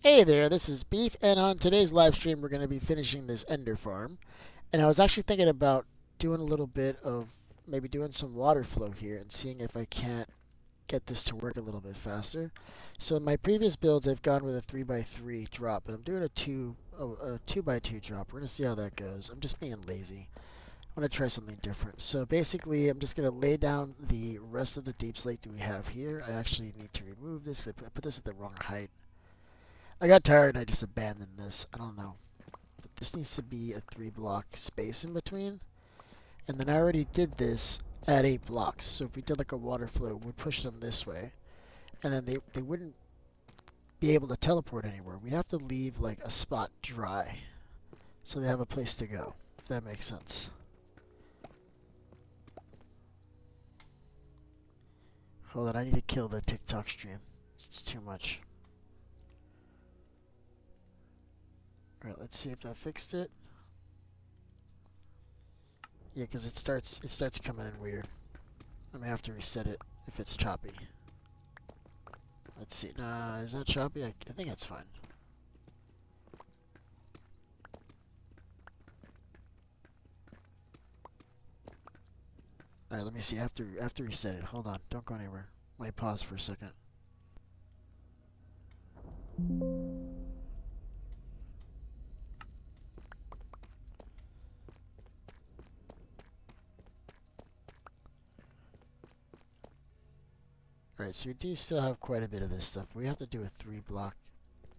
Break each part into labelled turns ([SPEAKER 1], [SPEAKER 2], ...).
[SPEAKER 1] Hey there, this is Beef, and on today's live stream, we're going to be finishing this ender farm. And I was actually thinking about doing a little bit of maybe doing some water flow here and seeing if I can't get this to work a little bit faster. So in my previous builds, I've gone with a 3x3 drop, but I'm doing a 2x2 drop. We're going to see how that goes. I'm just being lazy. I want to try something different. So basically, I'm just going to lay down the rest of the deep slate that we have here. I actually need to remove this because I put this at the wrong height. I got tired and I just abandoned this. I don't know. But this needs to be a 3-block space in between. And then I already did this at 8 blocks. So if we did like a water flow, we'd push them this way. And then they wouldn't be able to teleport anywhere. We'd have to leave like a spot dry. So they have a place to go. If that makes sense. Hold on, I need to kill the TikTok stream. It's too much. Alright, let's see if that fixed it. Yeah, because it starts coming in weird. I may have to reset it if it's choppy. Let's see. Nah, is that choppy? I think that's fine. Alright, let me see. I have to reset it. Hold on. Don't go anywhere. Might pause for a second. Alright, so we do still have quite a bit of this stuff. We have to do a 3-block,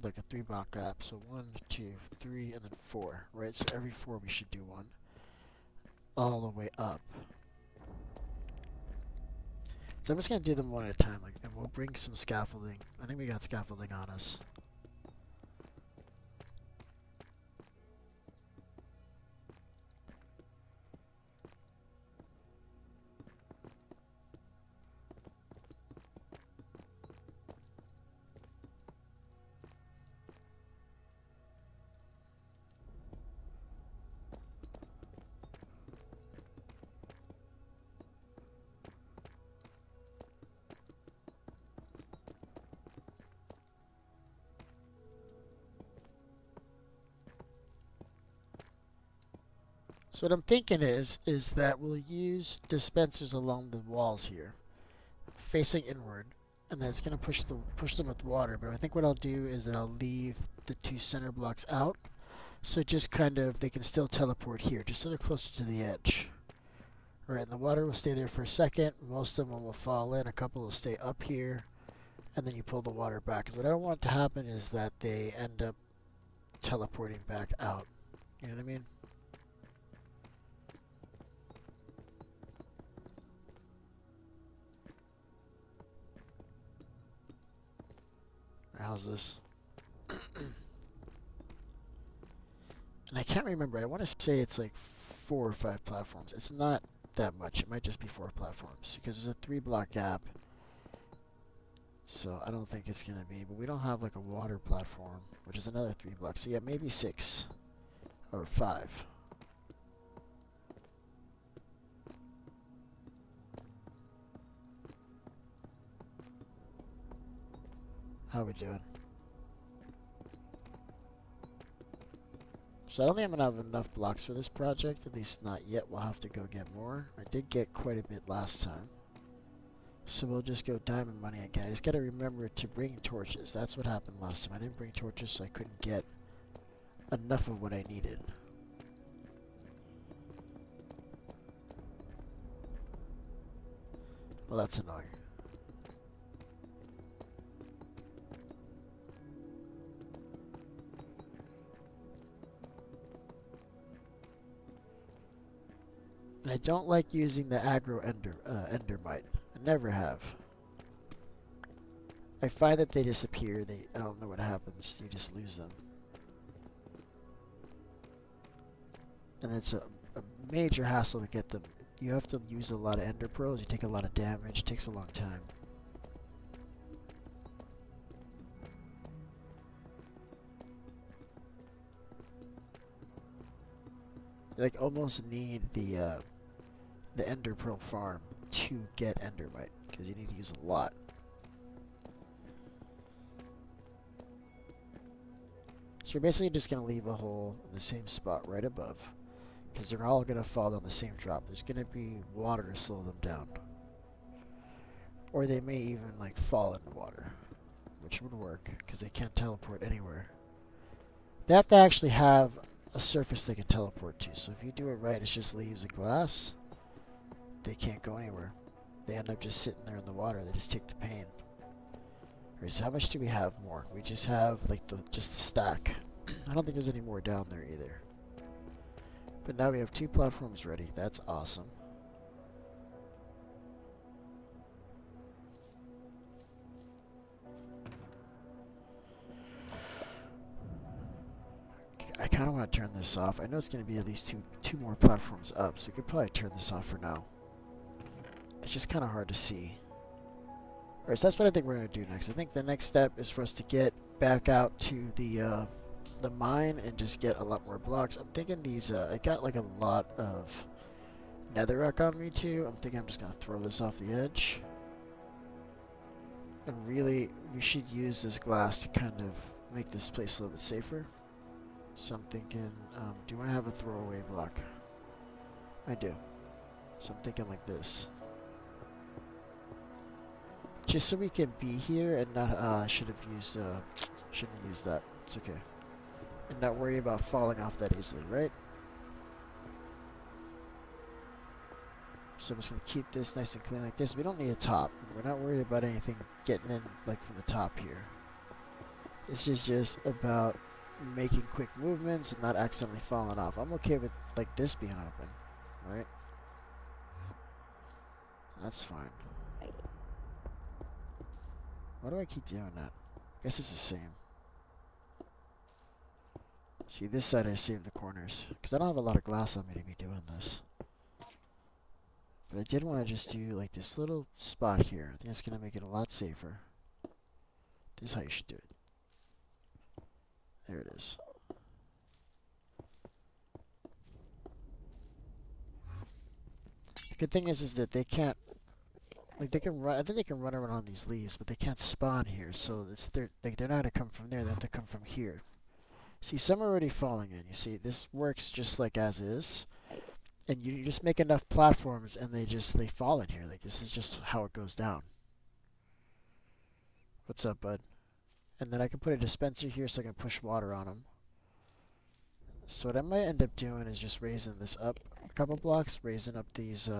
[SPEAKER 1] like a 3-block gap. So 1, 2, 3, and then 4, right? So every 4 we should do one. All the way up. So I'm just going to do them one at a time, like, and we'll bring some scaffolding. I think we got scaffolding on us. So what I'm thinking is that we'll use dispensers along the walls here, facing inward, and then it's going to push them with water. But I think what I'll do is that I'll leave the 2 center blocks out, so just kind of they can still teleport here, just so they're closer to the edge. Alright, and the water will stay there for a second. Most of them will fall in. A couple will stay up here, and then you pull the water back. Because what I don't want to happen is that they end up teleporting back out. You know what I mean? How's this? And I can't remember. I want to say it's like 4 or 5 platforms. It's not that much. It might just be 4 platforms because there's a 3-block gap. So I don't think it's going to be. But we don't have like a water platform, which is another 3 blocks. So yeah, maybe 6 or 5. How are we doing? So I don't think I'm going to have enough blocks for this project, at least not yet. We'll have to go get more. I did get quite a bit last time. So we'll just go diamond money again. I just got to remember to bring torches. That's what happened last time. I didn't bring torches, so I couldn't get enough of what I needed. Well, that's annoying. And I don't like using the aggro endermite. I never have. I find that they disappear. I don't know what happens. You just lose them. And it's a major hassle to get them. You have to use a lot of ender pearls. You take a lot of damage. It takes a long time. You like almost need the ender pearl farm to get endermite because you need to use a lot. So you're basically just going to leave a hole in the same spot right above, because they're all going to fall on the same drop. There's going to be water to slow them down. Or they may even like fall in the water, which would work because they can't teleport anywhere. They have to actually have a surface they can teleport to. So if you do it right, it's just leaves and glass. They can't go anywhere. They end up just sitting there in the water. They just take the pain. Alright, so how much do we have more? We just have like just the stack. I don't think there's any more down there either. But now we have 2 platforms ready. That's awesome. I kind of want to turn this off. I know it's going to be at least two more platforms up, so we could probably turn this off for now. It's just kind of hard to see. Alright, so that's what I think we're going to do next. I think the next step is for us to get back out to the mine and just get a lot more blocks. I'm thinking these, I got like a lot of netherrack on me too. I'm thinking I'm just going to throw this off the edge. And really, we should use this glass to kind of make this place a little bit safer. So I'm thinking, do I have a throwaway block? I do. So I'm thinking like this. Just so we can be here and not, shouldn't have used that. It's okay. And not worry about falling off that easily, right? So I'm just going to keep this nice and clean like this. We don't need a top. We're not worried about anything getting in like from the top here. This is just about making quick movements and not accidentally falling off. I'm okay with like this being open, right? That's fine. Why do I keep doing that? I guess it's the same. See, this side I saved the corners because I don't have a lot of glass on me to be doing this. But I did want to just do like this little spot here. I think it's going to make it a lot safer. This is how you should do it. There it is. The good thing is that they can't, like they can run. I think they can run around on these leaves, but they can't spawn here. So they're not gonna come from there. They have to come from here. See, some are already falling in. You see, this works just like as is, and you just make enough platforms, and they fall in here. Like this is just how it goes down. What's up, bud? And then I can put a dispenser here so I can push water on them. So what I might end up doing is just raising this up a couple blocks, raising up these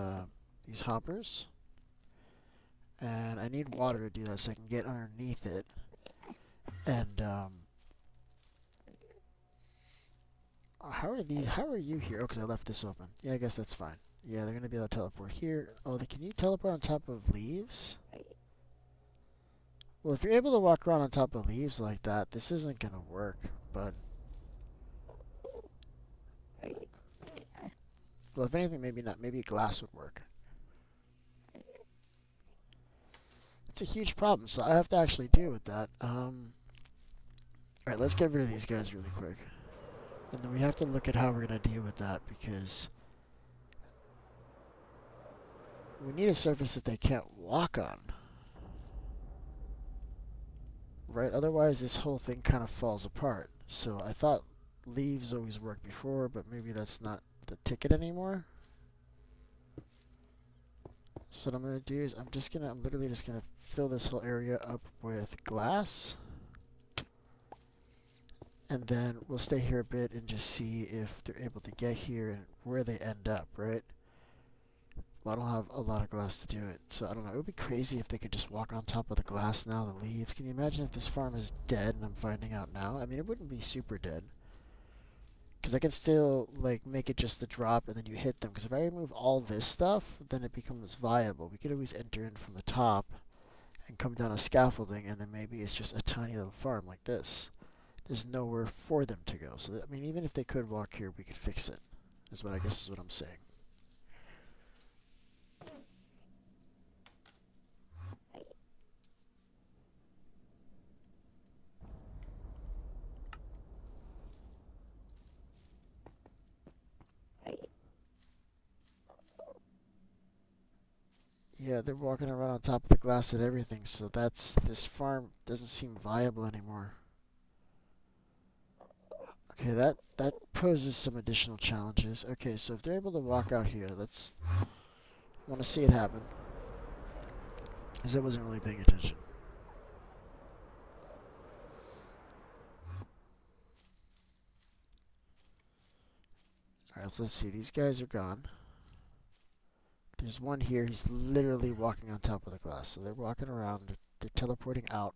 [SPEAKER 1] hoppers. And I need water to do that so I can get underneath it. And how are you here? Oh, because I left this open. Yeah, I guess that's fine. Yeah, they're gonna be able to teleport here. Oh, can you teleport on top of leaves? Well, if you're able to walk around on top of leaves like that, this isn't going to work, but... Well, if anything, maybe not. Maybe glass would work. It's a huge problem, so I have to actually deal with that. Alright, let's get rid of these guys really quick. And then we have to look at how we're going to deal with that, because... we need a surface that they can't walk on. Right? Otherwise, this whole thing kind of falls apart. So I thought leaves always worked before, but maybe that's not the ticket anymore. So what I'm going to do is I'm literally just going to fill this whole area up with glass. And then we'll stay here a bit and just see if they're able to get here and where they end up, right? Well, I don't have a lot of glass to do it, so I don't know. It would be crazy if they could just walk on top of the glass now, the leaves. Can you imagine if this farm is dead and I'm finding out now? I mean, it wouldn't be super dead. Because I can still, like, make it just the drop and then you hit them. Because if I remove all this stuff, then it becomes viable. We could always enter in from the top and come down a scaffolding, and then maybe it's just a tiny little farm like this. There's nowhere for them to go. So, I mean, even if they could walk here, we could fix it, is what I guess is what I'm saying. Yeah, they're walking around on top of the glass and everything, so this farm doesn't seem viable anymore. Okay, that poses some additional challenges. Okay, so if they're able to walk out here, let's want to see it happen. Because I wasn't really paying attention. Alright, so let's see. These guys are gone. There's one here. He's literally walking on top of the glass. So they're walking around. They're teleporting out.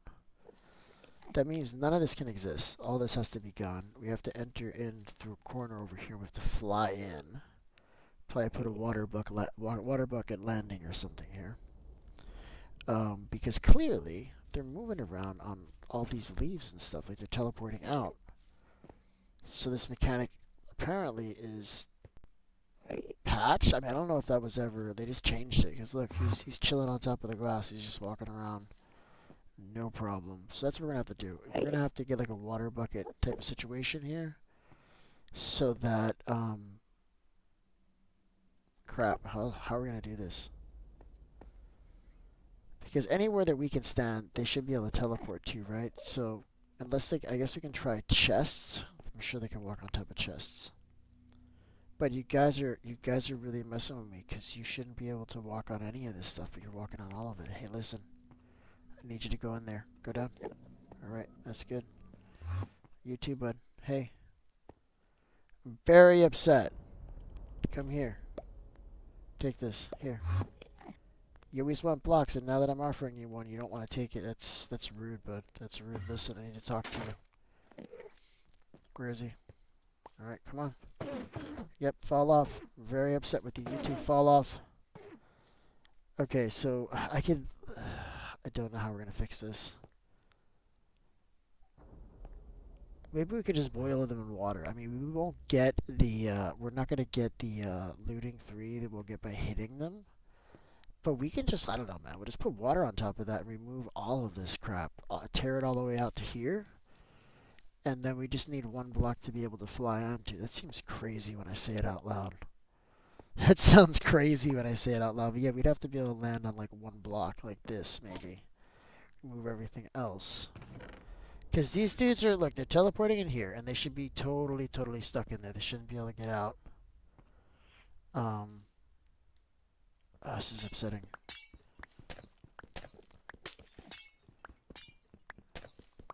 [SPEAKER 1] That means none of this can exist. All this has to be gone. We have to enter in through a corner over here. We have to fly in. Probably put a water bucket landing or something here. Because clearly they're moving around on all these leaves and stuff. Like they're teleporting out. So this mechanic apparently is patched. I mean, I don't know if that was ever. They just changed it. Because look, he's chilling on top of the glass. He's just walking around. No problem. So that's what we're going to have to do. We're going to have to get like a water bucket type of situation here. So that, crap, how are we going to do this? Because anywhere that we can stand, they should be able to teleport to, right? So, unless they, I guess we can try chests. I'm sure they can walk on top of chests. But you guys are really messing with me because you shouldn't be able to walk on any of this stuff, but you're walking on all of it. Hey, listen. I need you to go in there. Go down. Alright, that's good. You too, bud. Hey. I'm very upset. Come here. Take this. Here. You always want blocks, and now that I'm offering you one, you don't want to take it. That's rude, bud. That's rude. Listen, I need to talk to you. Where is he? Alright, come on. Yep, fall off. I'm very upset with you. You two fall off. Okay, so I don't know how we're going to fix this. Maybe we could just boil them in water. I mean, we won't get the, we're not going to get the looting 3 that we'll get by hitting them. But we can just, I don't know, man. We'll just put water on top of that and remove all of this crap. Tear it all the way out to here. And then we just need one block to be able to fly onto. That seems crazy when I say it out loud. That sounds crazy when I say it out loud. But yeah, we'd have to be able to land on like one block like this, maybe. Move everything else. Because these dudes are, look, they're teleporting in here. And they should be totally stuck in there. They shouldn't be able to get out. Oh, this is upsetting.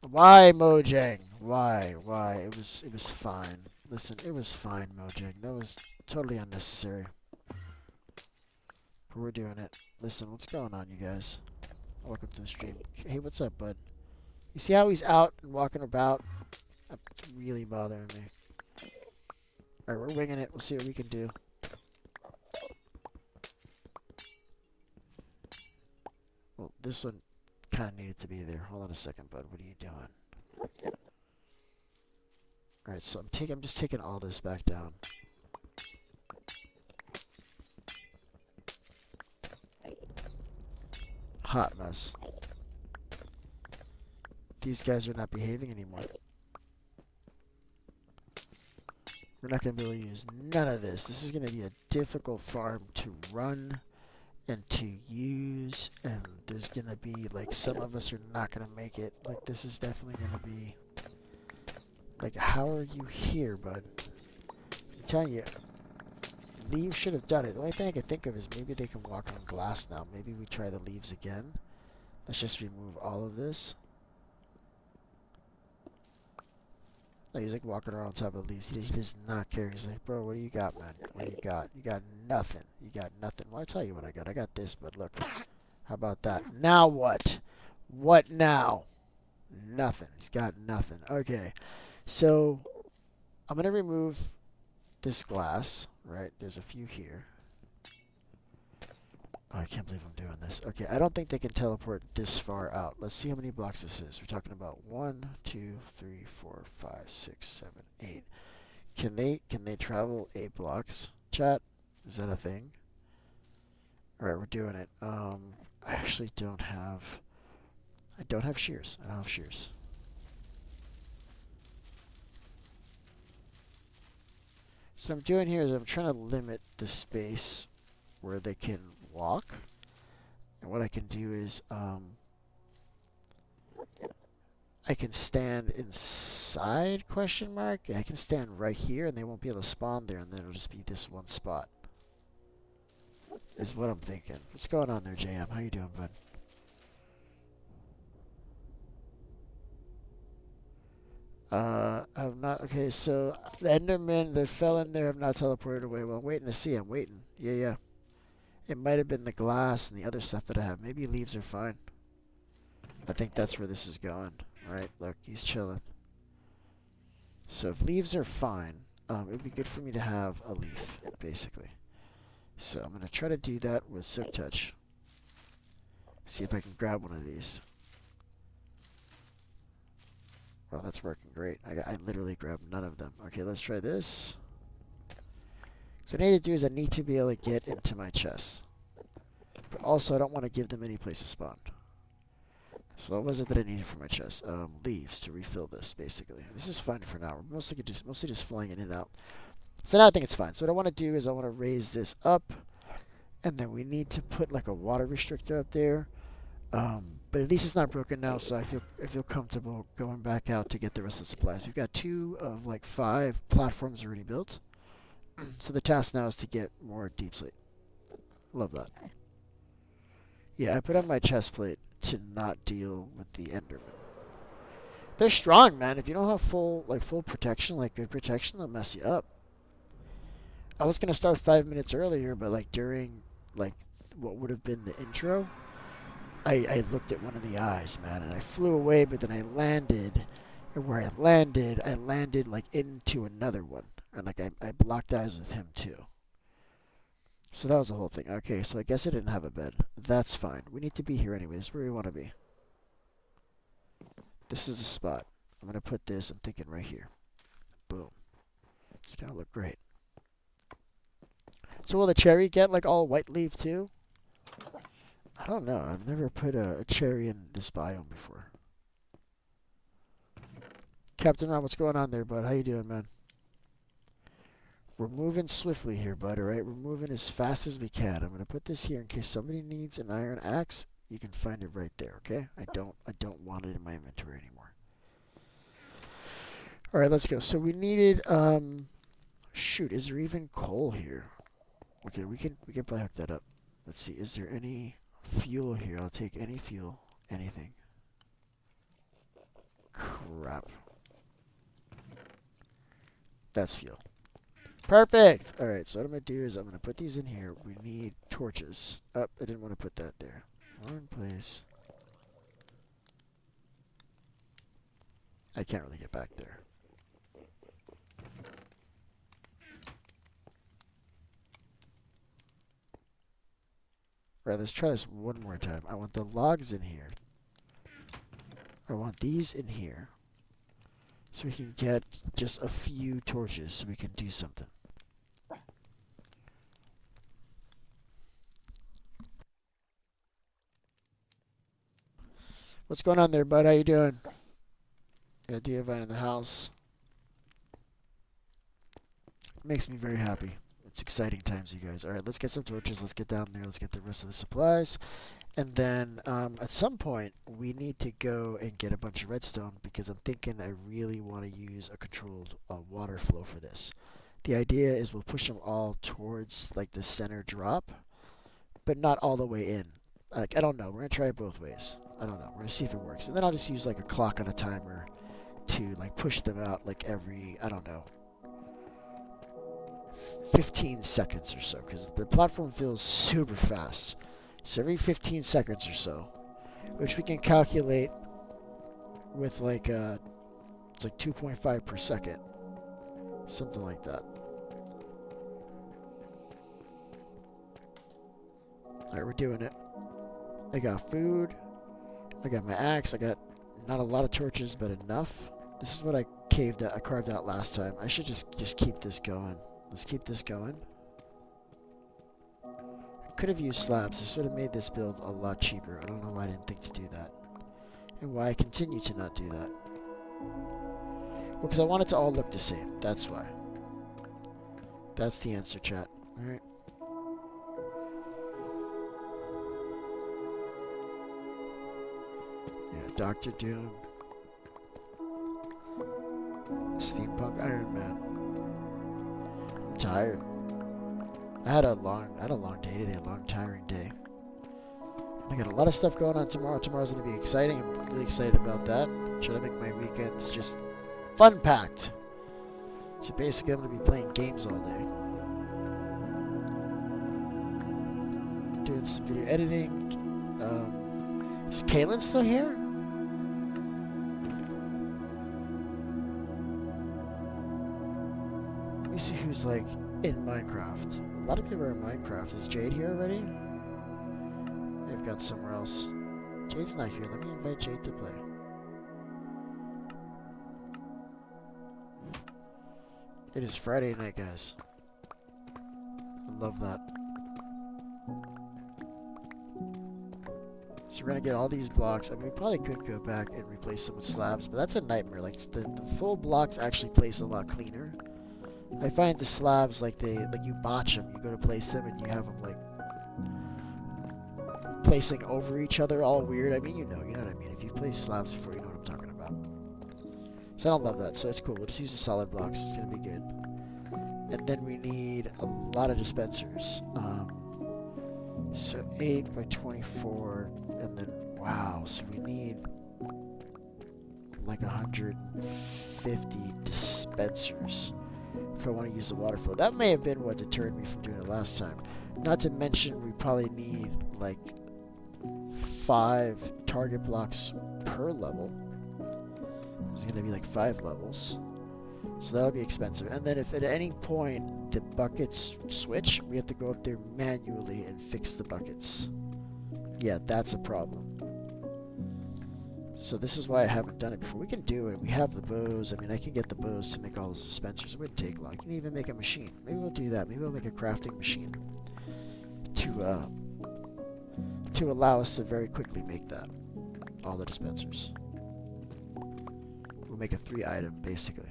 [SPEAKER 1] Why, Mojang? Why? It was fine. Listen, it was fine, Mojang. That was totally unnecessary. But we're doing it. Listen, what's going on, you guys? Welcome to the stream. Hey, what's up, bud? You see how he's out and walking about? It's really bothering me. Alright, we're winging it. We'll see what we can do. Well, this one kind of needed to be there. Hold on a second, bud. What are you doing? Alright, so I'm just taking all this back down. Hot mess. These guys are not behaving anymore. We're not going to be able to use none of this. This is going to be a difficult farm to run and to use, and there's going to be, like, some of us are not going to make it. Like, this is definitely going to be, like, how are you here, bud? I'm telling you, leaves should have done it. The only thing I can think of is maybe they can walk on glass now. Maybe we try the leaves again. Let's just remove all of this. No, he's like walking around on top of the leaves. He does not care. He's like, bro, what do you got, man? What do you got? You got nothing. You got nothing. Well, I tell you what I got. I got this, but look. How about that? Now what? What now? Nothing. He's got nothing. Okay. So, I'm going to remove this glass, right? There's a few here. Oh, I can't believe I'm doing this. Okay, I don't think they can teleport this far out. Let's see how many blocks this is. We're talking about 1, 2, 3, 4, 5, 6, 7, 8. Can they travel 8 blocks? Chat? Is that a thing? Alright, we're doing it. I actually don't have... I don't have shears. I don't have shears. So what I'm doing here is I'm trying to limit the space where they can walk. And what I can do is, I I can stand inside, question mark? I can stand right here and they won't be able to spawn there, and then it'll just be this one spot. Is what I'm thinking. What's going on there, JM? How you doing, bud? Have not. Okay, so the Endermen that fell in there have not teleported away. Well, I'm waiting to see. I'm waiting. Yeah, yeah. It might have been the glass and the other stuff that I have. Maybe leaves are fine. I think that's where this is going. Alright, look, he's chilling. So if leaves are fine, it would be good for me to have a leaf, basically. So I'm going to try to do that with Silk Touch. See if I can grab one of these. Well, that's working great. I literally grabbed none of them. Okay, let's try this. So what I need to do is I need to be able to get into my chest. But also I don't want to give them any place to spawn. So what was it that I needed for my chest? Leaves to refill this, basically. This is fine for now. We're mostly just flying in and out. So now I think it's fine. So what I want to do is I want to raise this up. And then we need to put like a water restrictor up there. But at least it's not broken now, so I feel comfortable going back out to get the rest of the supplies. We've got 2 of like 5 platforms already built. So the task now is to get more deep slate. Love that. Yeah, I put on my chest plate to not deal with the endermen. They're strong, man. If you don't have full protection, like good protection, they'll mess you up. I was gonna start 5 minutes earlier, but like during like what would have been the intro, I looked at one of the eyes, man, and I flew away, but then I landed, and where I landed like into another one, and like I blocked eyes with him too. So that was the whole thing. Okay, so I guess I didn't have a bed. That's fine. We need to be here anyway. This is where we want to be. This is the spot. I'm going to put this, I'm thinking right here. Boom. It's going to look great. So will the cherry get like all white leaf too? I don't know. I've never put a cherry in this biome before. Captain Ron, what's going on there, bud? How you doing, man? We're moving swiftly here, bud, alright? We're moving as fast as we can. I'm going to put this here in case somebody needs an iron axe. You can find it right there, okay? I don't want it in my inventory anymore. Alright, let's go. So we needed, shoot, is there even coal here? Okay, we can probably hook that up. Let's see, is there any fuel here? I'll take any fuel, anything. Crap. That's fuel. Perfect! Alright, so what I'm going to do is I'm going to put these in here. We need torches. Oh, I didn't want to put that there. Wrong place. I can't really get back there. Alright, let's try this one more time. I want the logs in here. I want these in here. So we can get just a few torches so we can do something. What's going on there, bud? How you doing? Yeah, Diavine in the house. Makes me very happy. It's exciting times, you guys. Alright, let's get some torches. Let's get down there. Let's get the rest of the supplies. And then at some point, we need to go and get a bunch of redstone because I'm thinking I really want to use a controlled water flow for this. The idea is we'll push them all towards like the center drop, but not all the way in. Like, I don't know. We're going to try it both ways. I don't know. We're going to see if it works. And then I'll just use like a clock on a timer to like push them out like every, I don't know, 15 seconds or so because the platform feels super fast. So every 15 seconds or so, which we can calculate with like it's like 2.5 per second, something like that. Alright, we're doing it. I got food. I got my axe. I got not a lot of torches, but enough. This is what I carved out last time. I should just keep this going. Let's keep this going. Could have used slabs. This would have made this build a lot cheaper. I don't know why I didn't think to do that. And why I continue to not do that. Well, because I want it to all look the same. That's why. That's the answer, chat. Alright. Yeah, Dr. Doom. Steampunk Iron Man. I'm tired. I had a long day today, a long tiring day. I got a lot of stuff going on tomorrow. Tomorrow's gonna be exciting. I'm really excited about that. Try to make my weekends just fun packed. So basically, I'm gonna be playing games all day, doing some video editing. Is Kaylin still here? Let me see who's like in Minecraft. A lot of people are in Minecraft. Is Jade here already? They've gone somewhere else. Jade's not here. Let me invite Jade to play. It is Friday night, guys. I love that. So we're gonna get all these blocks. I mean, we probably could go back and replace them with slabs, but that's a nightmare. Like the full blocks actually place a lot cleaner. I find the slabs like you botch them. You go to place them and you have them like placing over each other, all weird. I mean, you know what I mean. If you place slabs before, you know what I'm talking about. So I don't love that. So it's cool. We'll just use the solid blocks. It's gonna be good. And then we need a lot of dispensers. So 8 by 24, and then wow. So we need like 150 dispensers if I want to use the water flow. That may have been what deterred me from doing it last time. Not to mention we probably need like 5 target blocks per level. There's going to be like 5 levels. So that'll be expensive. And then if at any point the buckets switch, we have to go up there manually and fix the buckets. Yeah, that's a problem. So this is why I haven't done it before. We can do it. We have the bows. I mean, I can get the bows to make all those dispensers. It wouldn't take long. You can even make a machine. Maybe we'll do that. Maybe we'll make a crafting machine to allow us to very quickly make that. All the dispensers. We'll make a 3-item, basically.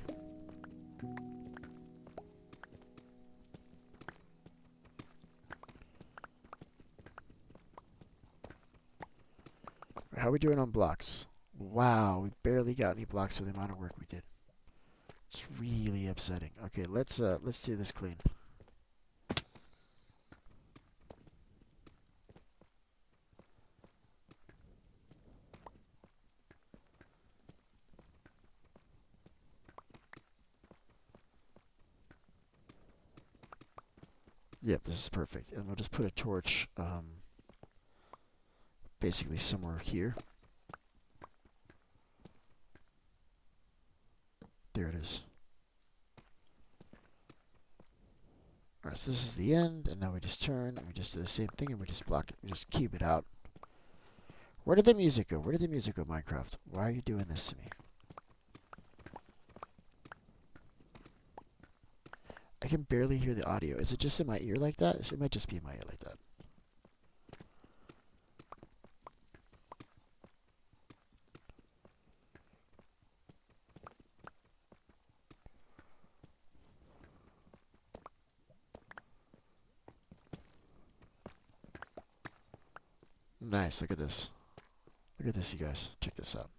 [SPEAKER 1] How are we doing on blocks? Wow, we barely got any blocks for the amount of work we did. It's really upsetting. Okay, let's do this clean. Yep, this is perfect. And we'll just put a torch basically somewhere here. There it is. Alright, so this is the end, and now we just turn, and we just do the same thing, and we just block it. We just cube it out. Where did the music go? Where did the music go, Minecraft? Why are you doing this to me? I can barely hear the audio. Is it just in my ear like that? It might just be in my ear like that. Nice, look at this. Look at this, you guys. Check this out.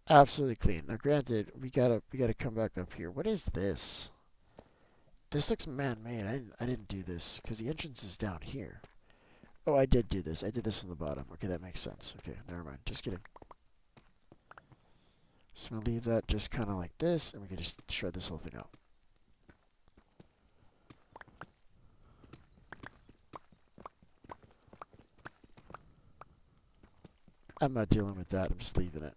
[SPEAKER 1] Absolutely clean. Now, granted, we gotta come back up here. What is this? This looks man-made. I didn't do this because the entrance is down here. Oh, I did do this. I did this from the bottom. Okay, that makes sense. Okay, never mind. Just kidding. So I'm gonna leave that just kind of like this, and we can just shred this whole thing out. I'm not dealing with that. I'm just leaving it.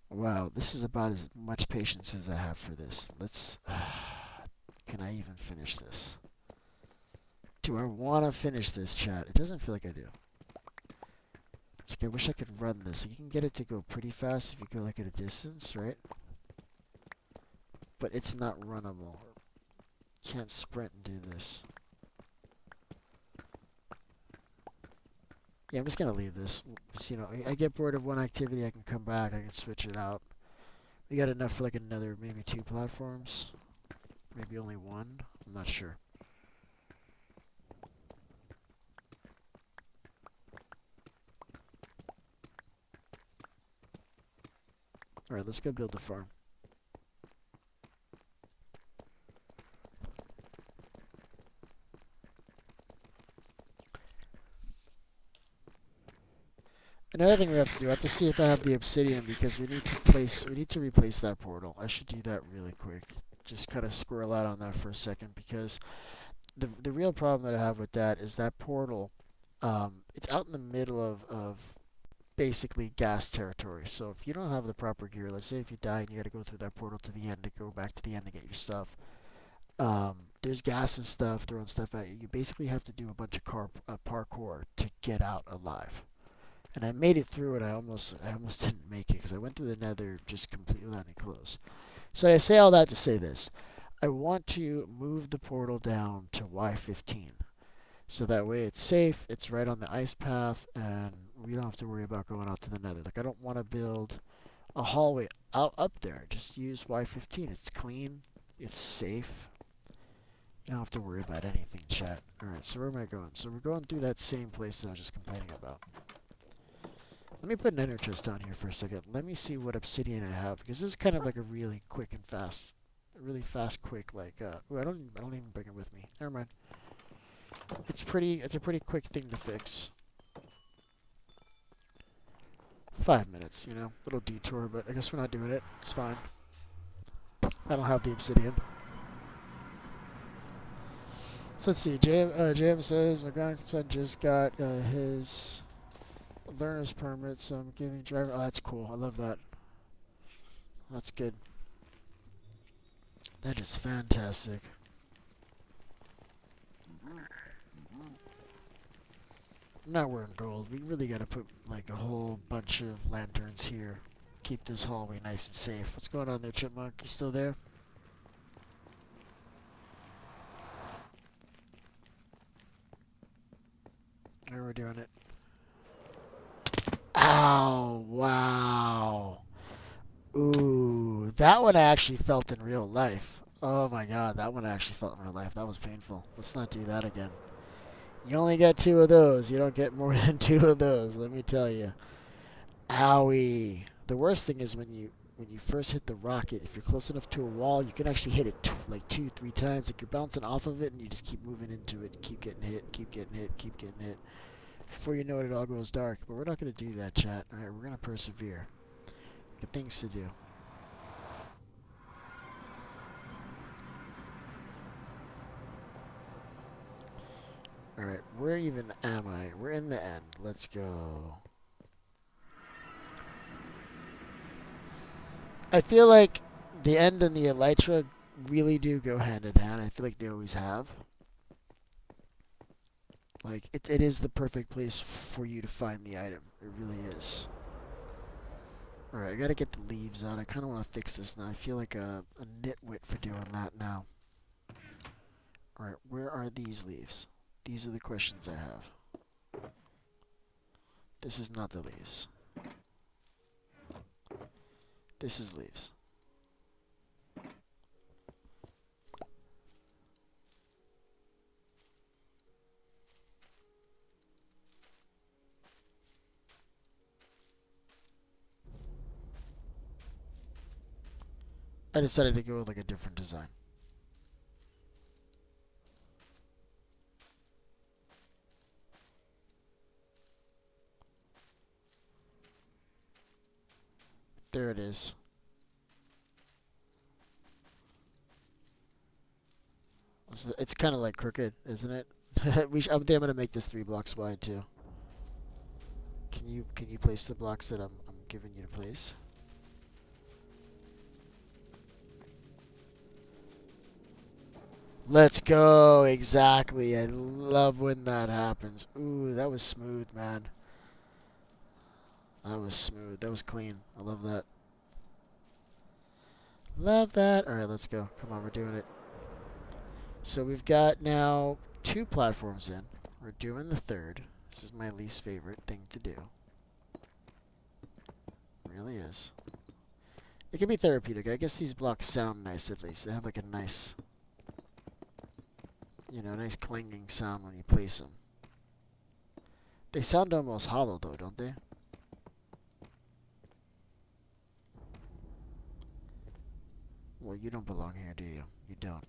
[SPEAKER 1] Wow, this is about as much patience as I have for this. Let's... can I even finish this? Do I want to finish this, chat? It doesn't feel like I do. It's like I wish I could run this. You can get it to go pretty fast if you go like at a distance, right? But it's not runnable. Can't sprint and do this. Yeah, I'm just gonna leave this. Just, I get bored of one activity, I can come back, I can switch it out. We got enough for like another maybe 2 platforms. Maybe only one. I'm not sure. Alright, let's go build the farm. Another thing we have to do, I have to see if I have the obsidian because we need to replace that portal. I should do that really quick. Just kind of squirrel out on that for a second because the real problem that I have with that is that portal, it's out in the middle of basically gas territory. So if you don't have the proper gear, let's say if you die and you got to go through that portal to the end to go back to the end to get your stuff, there's gas and stuff throwing stuff at you. You basically have to do a bunch of parkour to get out alive. And I made it through, and I almost didn't make it because I went through the Nether just completely without any clothes. So I say all that to say this: I want to move the portal down to Y15, so that way it's safe. It's right on the ice path, and we don't have to worry about going out to the Nether. Like I don't want to build a hallway out up there. Just use Y15. It's clean. It's safe. You don't have to worry about anything, chat. Alright, so where am I going? So we're going through that same place that I was just complaining about. Let me put an ender chest down here for a second. Let me see what obsidian I have, because this is kind of like a really quick and fast, really fast, quick, like, ooh, I don't even bring it with me. Never mind. It's a pretty quick thing to fix. 5 minutes, little detour, but I guess we're not doing it. It's fine. I don't have the obsidian. So let's see. JM says my grandson just got his learner's permit, so I'm giving driver. Oh, that's cool. I love that. That's good. That is fantastic. I'm not wearing gold. We really gotta put like a whole bunch of lanterns here. Keep this hallway nice and safe. What's going on there, Chipmunk? You still there? How we're doing it? Ow! Wow! Ooh, that one I actually felt in real life. Oh my god, that one I actually felt in real life. That was painful. Let's not do that again. You only get 2 of those. You don't get more than 2 of those, let me tell you. Owie. The worst thing is when you first hit the rocket, if you're close enough to a wall, you can actually hit it like 2, 3 times. Like you're bouncing off of it and you just keep moving into it, keep getting hit, keep getting hit, keep getting hit. Before you know it, it all goes dark. But we're not going to do that, chat. Alright, we're going to persevere. Got things to do. Alright, where even am I? We're in the end. Let's go. I feel like the end and the elytra really do go hand in hand. I feel like they always have. Like, it is the perfect place for you to find the item. It really is. Alright, I gotta get the leaves out. I kind of want to fix this now. I feel like a nitwit for doing that now. Alright, where are these leaves? These are the questions I have. This is not the leaves. This is leaves. I decided to go with like a different design. There it is. It's kind of like crooked, isn't it? I think I'm gonna make this 3 blocks wide too. Can you place the blocks that I'm giving you to place? Let's go. Exactly. I love when that happens. Ooh, that was smooth, man. That was smooth. That was clean. I love that. Love that. All right, let's go. Come on, we're doing it. So we've got now 2 platforms in. We're doing the third. This is my least favorite thing to do. It really is. It can be therapeutic. I guess these blocks sound nice at least. They have like a nice, you know, nice clanging sound when you place them. They sound almost hollow though, don't they? Well, you don't belong here, do you? You don't.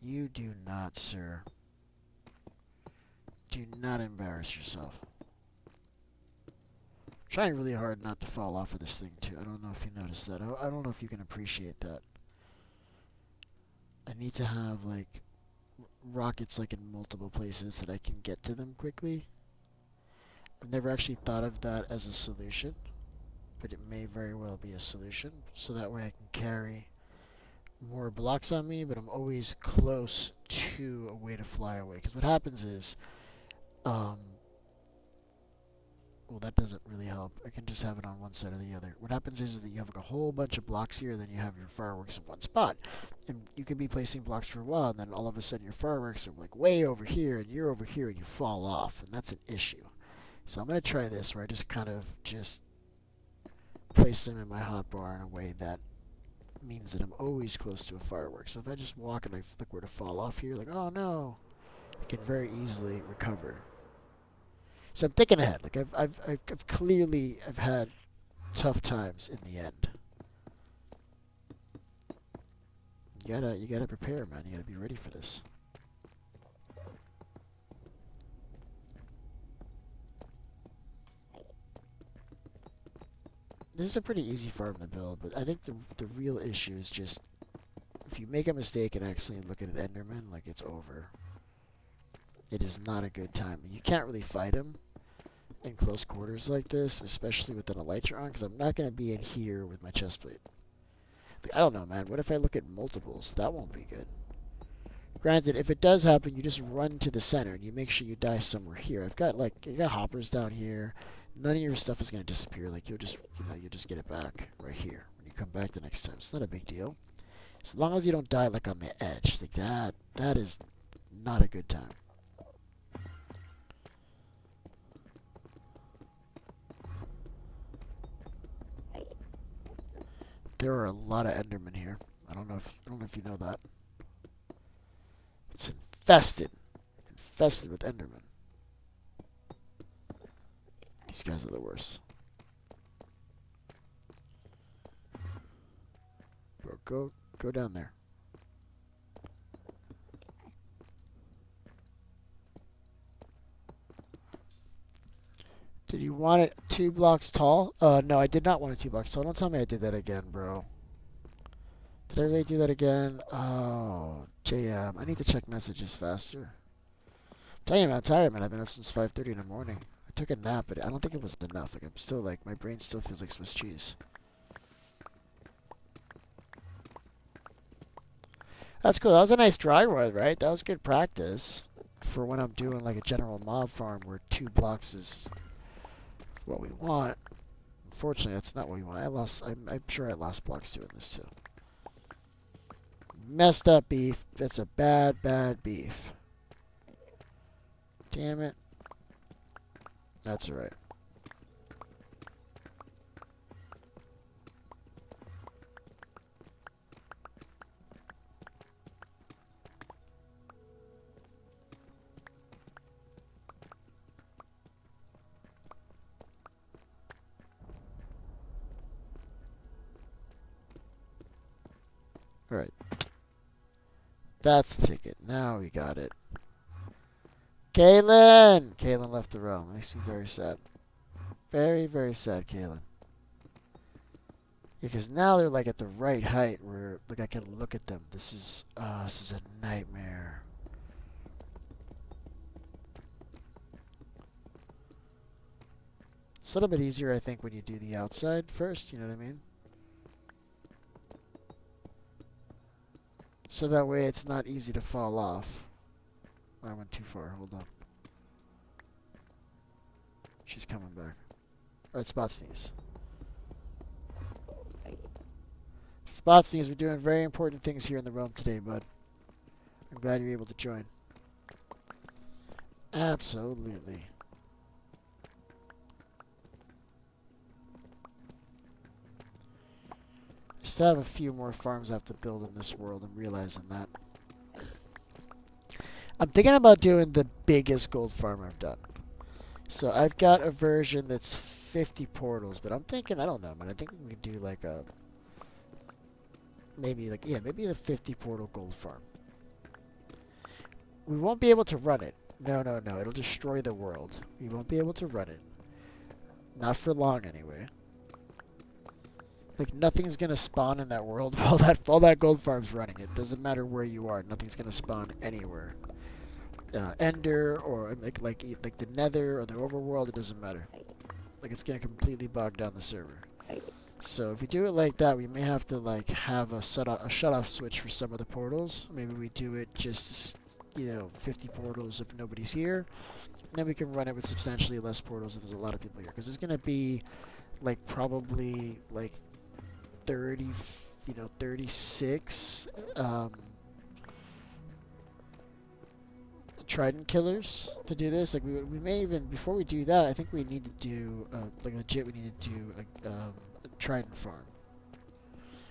[SPEAKER 1] You do not, sir. Do not embarrass yourself. I'm trying really hard not to fall off of this thing, too. I don't know if you noticed that. I don't know if you can appreciate that. I need to have, like, rockets, like, in multiple places that I can get to them quickly. I've never actually thought of that as a solution, but it may very well be a solution. So that way I can carry more blocks on me, but I'm always close to a way to fly away. Because what happens is, well, that doesn't really help. I can just have it on one side or the other. What happens is that you have like a whole bunch of blocks here, then you have your fireworks in one spot. And you could be placing blocks for a while, and then all of a sudden your fireworks are like way over here, and you're over here, and you fall off, and that's an issue. So I'm going to try this, where I just kind of just place them in my hotbar in a way that means that I'm always close to a firework. So if I just walk and I look where to fall off here, like, oh no, I can very easily recover. So I'm thinking ahead. Like I've clearly had tough times in the end. You gotta prepare, man. You gotta be ready for this. This is a pretty easy farm to build, but I think the real issue is just if you make a mistake and accidentally look at an enderman, like it's over. It is not a good time. You can't really fight him in close quarters like this, especially with an elytra on, because I'm not going to be in here with my chestplate. Like, I don't know, man. What if I look at multiples? That won't be good. Granted, if it does happen, you just run to the center and you make sure you die somewhere here. I've got you got hoppers down here. None of your stuff is going to disappear. Like you'll just get it back right here when you come back the next time. It's not a big deal. As long as you don't die like on the edge, like that is not a good time. There are a lot of endermen here. I don't know if you know that. It's infested with endermen. These guys are the worst. Bro, go down there. Did you want it 2 blocks tall? No, I did not want it 2 blocks tall. Don't tell me I did that again, bro. Did I really do that again? Oh, JM. I need to check messages faster. I'm telling you, man, I'm tired, man. I've been up since 5:30 in the morning. I took a nap, but I don't think it was enough. Like, I'm still, like, my brain still feels like Swiss cheese. That's cool. That was a nice dry run, right? That was good practice for when I'm doing, like, a general mob farm where 2 blocks is what we want. Unfortunately, that's not what we want. I'm sure I lost blocks doing this too. Messed up beef. That's a bad beef. Damn it. That's alright. Alright. That's the ticket. Now we got it. Kaylin! Kaylin left the room. Makes me very sad. Very, very sad, Kaylin. Because now they're like at the right height where like I can look at them. This is a nightmare. It's a little bit easier, I think, when you do the outside first. You know what I mean? So that way it's not easy to fall off. I went too far. Hold on. She's coming back. Alright, Spot Sneeze. Spot Sneeze, we're doing very important things here in the realm today, bud. I'm glad you're able to join. Absolutely. I still have a few more farms I have to build in this world. I'm realizing that. I'm thinking about doing the biggest gold farm I've done. So I've got a version that's 50 portals, but I'm thinking, I don't know, man. I think we could do like a, maybe the 50 portal gold farm. We won't be able to run it. No, no, no. It'll destroy the world. We won't be able to run it. Not for long, anyway. Like, nothing's gonna spawn in that world while that gold farm's running. It doesn't matter where you are. Nothing's gonna spawn anywhere. Ender or like the Nether or the Overworld. It doesn't matter. Like, it's gonna completely bog down the server. So if we do it like that, we may have to like have a shut off switch for some of the portals. Maybe we do it just 50 portals if nobody's here, and then we can run it with substantially less portals if there's a lot of people here. Because there's gonna be like probably like 30, 36 trident killers to do this. Like we may even, before we do that, I think we need to do like legit. We need to do a trident farm.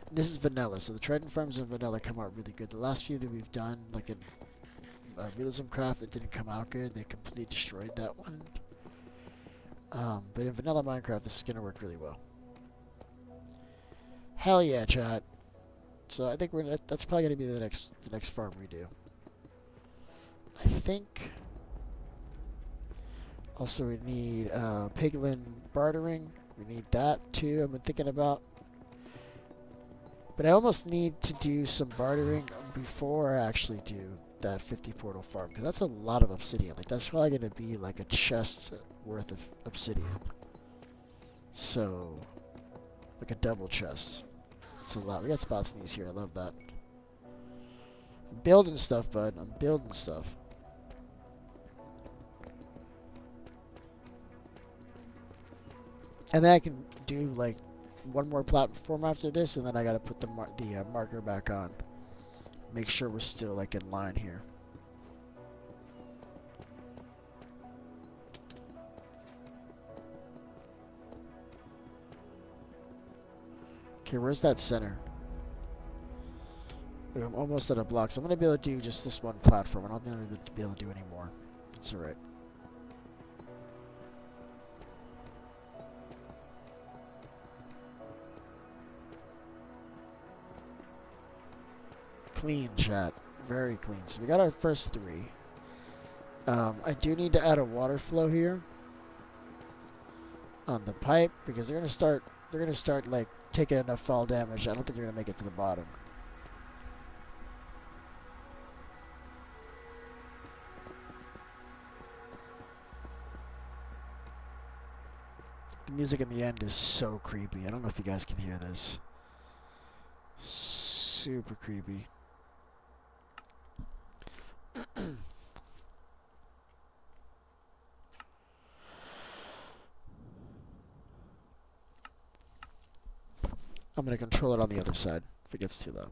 [SPEAKER 1] And this is vanilla, so the trident farms in vanilla come out really good. The last few that we've done, like in Realism Craft, it didn't come out good. They completely destroyed that one. But in vanilla Minecraft, this is gonna work really well. Hell yeah, chat. So I think that's probably gonna be the next farm we do. I think. Also, we need piglin bartering. We need that too. I've been thinking about. But I almost need to do some bartering before I actually do that 50 portal farm, because that's a lot of obsidian. Like, that's probably going to be like a chest worth of obsidian. So, like a double chest. It's a lot. We got spots in these here. I love that. I'm building stuff, bud. I'm building stuff. And then I can do like one more platform after this, and then I gotta put the marker back on. Make sure we're still like in line here. Okay, where's that center? I'm almost at a block, so I'm gonna be able to do just this one platform. I don't think I'm gonna be able to do any more. That's alright. Clean, chat. Very clean. So we got our first 3. I do need to add a water flow here on the pipe, because they're gonna start like taking enough fall damage. I don't think they're gonna make it to the bottom. The music in the end is so creepy. I don't know if you guys can hear this. Super creepy. I'm going to control it on the other side if it gets too loud.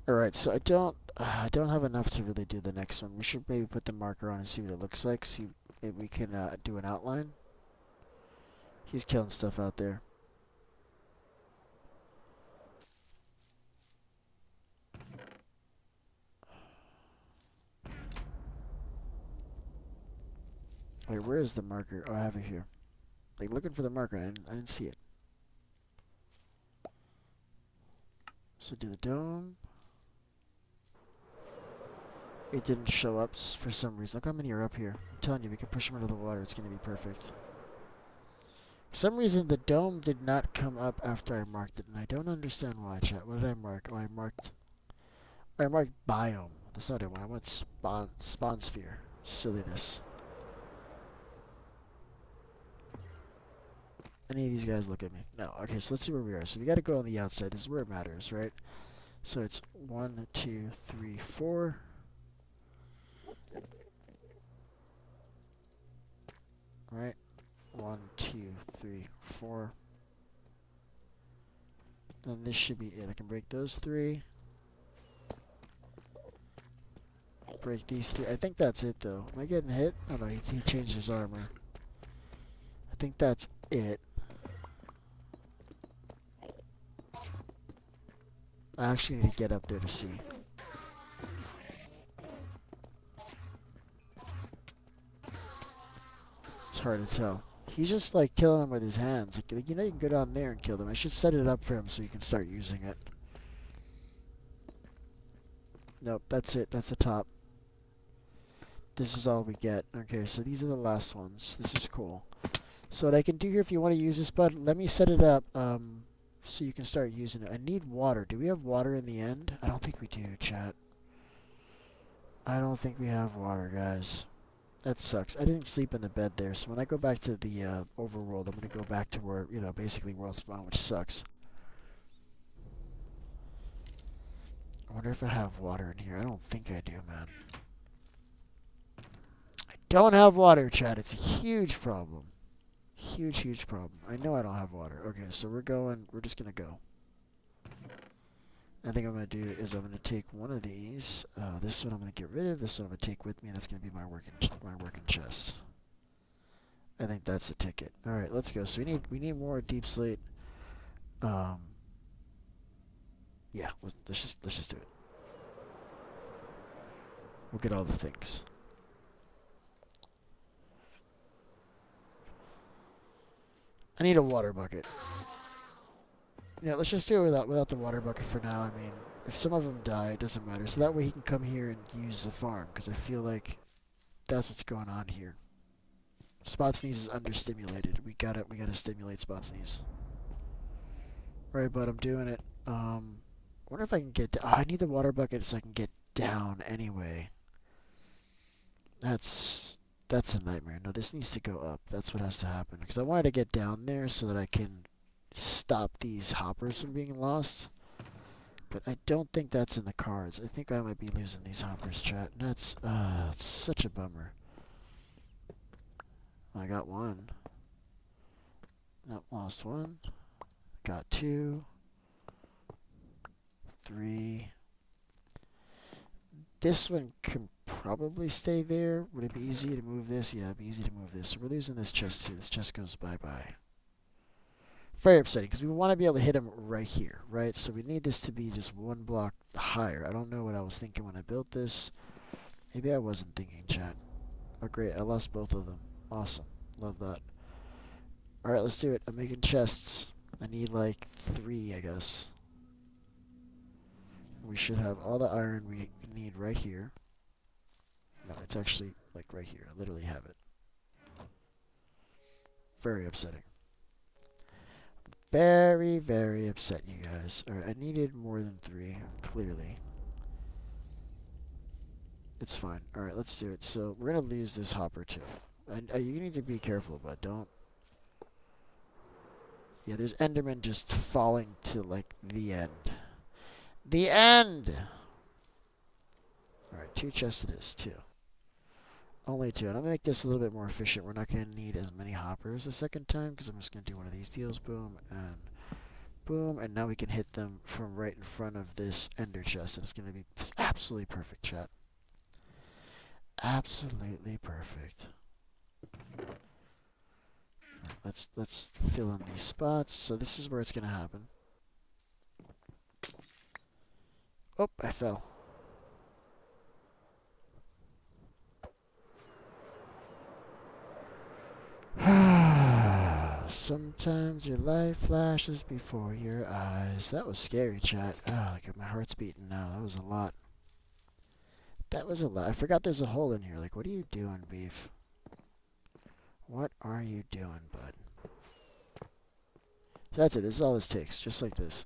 [SPEAKER 1] Alright, so I don't have enough to really do the next one. We should maybe put the marker on and see what it looks like. See if we can do an outline. He's killing stuff out there. Wait, where is the marker? Oh, I have it here. Like, looking for the marker, I didn't see it. So do the dome. It didn't show up for some reason. Look how many are up here. I'm telling you, we can push them into the water. It's going to be perfect. For some reason, the dome did not come up after I marked it, and I don't understand why, chat. What did I mark? Oh, I marked biome. That's not it. I want spawn sphere. Silliness. Any of these guys look at me? No. Okay, so let's see where we are. So we got to go on the outside. This is where it matters, right? So it's 1, 2, 3, 4. Right? 1, 2, 3, 4. Then this should be it. I can break those 3. break these three. I think that's it, though. Am I getting hit? Oh, no, he changed his armor. I think that's it. I actually need to get up there to see. It's hard to tell. He's just like killing them with his hands. Like, you know, you can go down there and kill them. I should set it up for him so you can start using it. Nope, that's it. That's the top. This is all we get. Okay, so these are the last ones. This is cool. So what I can do here, if you want to use this, bud, let me set it up so you can start using it. I need water. Do we have water in the end? I don't think we do, chat. I don't think we have water, guys. That sucks. I didn't sleep in the bed there, so when I go back to the overworld, I'm going to go back to where, you know, basically world spawn, which sucks. I wonder if I have water in here. I don't think I do, man. I don't have water, chat. It's a huge problem. Huge, huge problem. I know I don't have water. Okay, so we're just going to go. I think I'm going to do is I'm going to take one of these. This one I'm going to get rid of. This one I'm going to take with me. And that's going to be my working chest. I think that's the ticket. All right, let's go. So we need more deep slate. Yeah, let's just do it. We'll get all the things. I need a water bucket. Yeah, let's just do it without the water bucket for now. I mean, if some of them die, it doesn't matter. So that way he can come here and use the farm, because I feel like that's what's going on here. Spot Sneeze is understimulated. We gotta stimulate Spot Sneeze. Right, but I'm doing it. Wonder if I can get. I need the water bucket so I can get down anyway. That's a nightmare. No, this needs to go up. That's what has to happen, because I wanted to get down there so that I can stop these hoppers from being lost. But I don't think that's in the cards. I think I might be losing these hoppers, chat. And that's it's such a bummer. I got one. Nope, lost one. Got two. Three. This one can probably stay there. Would it be easy to move this? Yeah, it'd be easy to move this. So we're losing this chest too. This chest goes bye-bye. Very upsetting, because we want to be able to hit him right here, right? So we need this to be just one block higher. I don't know what I was thinking when I built this. Maybe I wasn't thinking, chat. Oh, great. I lost both of them. Awesome. Love that. Alright, let's do it. I'm making chests. I need like 3, I guess. We should have all the iron we need right here. No, it's actually like right here. I literally have it. Very upsetting. Very, very upset, you guys. Alright, I needed more than 3, clearly. It's fine. Alright, let's do it. So, we're going to lose this hopper, too. And you need to be careful, but don't... Yeah, there's endermen just falling to, like, the end. The end! Alright, 2 chests it is. 2. Only 2. And I'm going to make this a little bit more efficient. We're not going to need as many hoppers the second time, because I'm just going to do one of these deals. Boom, and boom. And now we can hit them from right in front of this ender chest. And it's going to be absolutely perfect, chat. Absolutely perfect. Right, let's fill in these spots. So this is where it's going to happen. Oh, I fell. Sometimes your life flashes before your eyes. That was scary, chat. Oh, like my heart's beating now. That was a lot. That was a lot. I forgot there's a hole in here. Like, what are you doing, Beef? What are you doing, bud? That's it. This is all this takes. Just like this.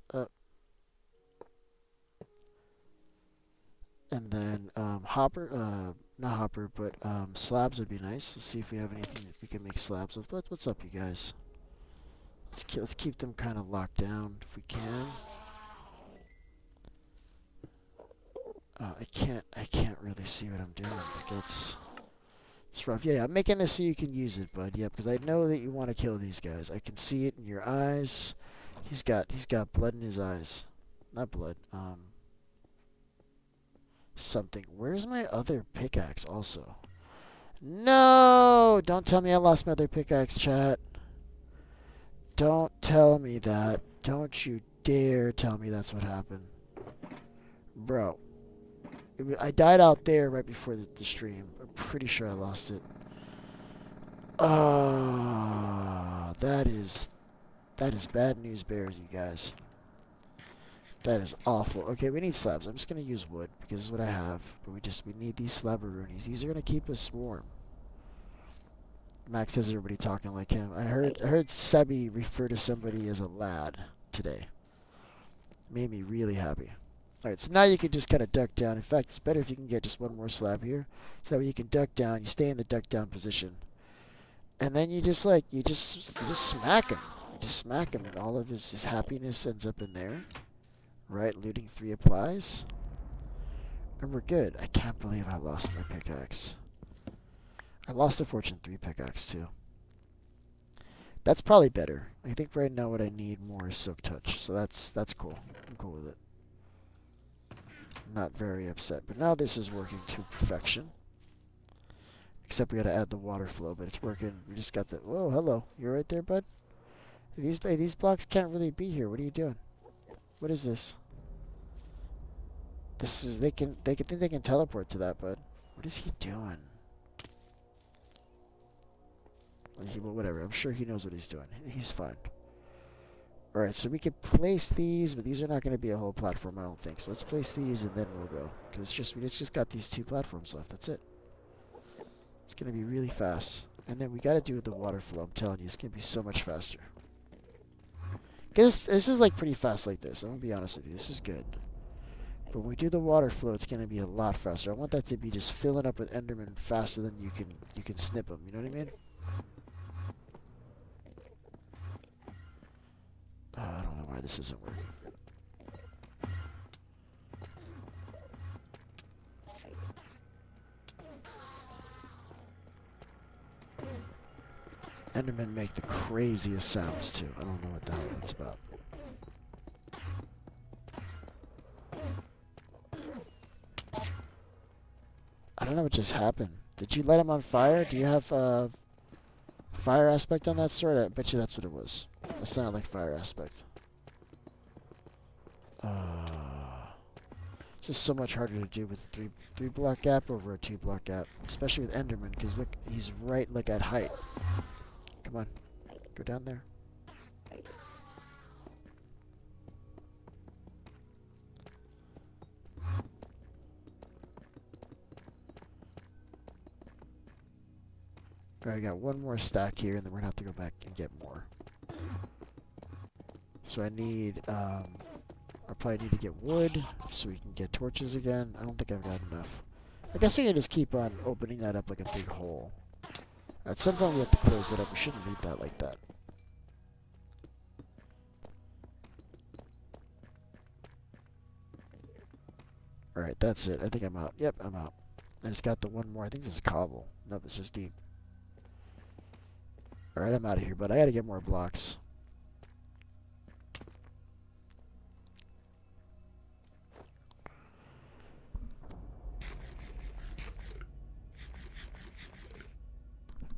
[SPEAKER 1] And then hopper, not hopper, but slabs would be nice. Let's see if we have anything that we can make slabs of. What's up, you guys? Let's keep them kind of locked down if we can. I can't really see what I'm doing. Like it's rough. Yeah, I'm making this so you can use it, bud. Yeah, because I know that you want to kill these guys. I can see it in your eyes. He's got blood in his eyes. Not blood. something. Where's my other pickaxe also? No! Don't tell me I lost my other pickaxe, chat. Don't tell me that. Don't you dare tell me that's what happened. Bro. I died out there right before the stream. I'm pretty sure I lost it. That is bad news bears, you guys. That is awful. Okay, we need slabs. I'm just gonna use wood because this is what I have. But we need these slabberoonies. These are gonna keep us warm. Max says everybody talking like him. I heard Sebi refer to somebody as a lad today. Made me really happy. Alright, so now you can just kind of duck down. In fact, it's better if you can get just one more slab here. So that way you can duck down. You stay in the duck down position. And then you just smack him. You just smack him and all of his happiness ends up in there. Right, looting 3 applies. And we're good. I can't believe I lost my pickaxe. I lost a Fortune 3 pickaxe too. That's probably better. I think right now what I need more is Silk Touch. So that's cool. I'm cool with it. I'm not very upset. But now this is working to perfection. Except we gotta add the water flow, but it's working. We just got the... Whoa, hello. You're right there, bud? These blocks can't really be here. What are you doing? What is this? This is... They think they can teleport to that, bud. What is he doing? Well, whatever. I'm sure he knows what he's doing. He's fine. Alright, so we could place these, but these are not going to be a whole platform, I don't think. So let's place these and then we'll go. Because we just got these 2 platforms left. That's it. It's going to be really fast. And then we got to do the water flow. I'm telling you, it's going to be so much faster. Because this is like pretty fast like this. I'm going to be honest with you. This is good. But when we do the water flow, it's going to be a lot faster. I want that to be just filling up with endermen faster than you can snip them. You know what I mean? I don't know why this isn't working. Endermen make the craziest sounds too. I don't know what the hell that's about. I don't know what just happened. Did you light him on fire? Do you have fire aspect on that sword? I bet you that's what it was. It sounded like fire aspect. This is so much harder to do with a 3 block gap over a 2 block gap, especially with Enderman, because look, he's right like at height. Come on, go down there. Alright, I got one more stack here, and then we're gonna have to go back and get more. So I need, I probably need to get wood so we can get torches again. I don't think I've got enough. I guess we can just keep on opening that up like a big hole. At some point we have to close it up. We shouldn't leave that like that. Alright, that's it. I think I'm out. Yep, I'm out. And it's got the one more. I think this is cobble. Nope, it's just deep. Alright, I'm out of here, but I gotta get more blocks.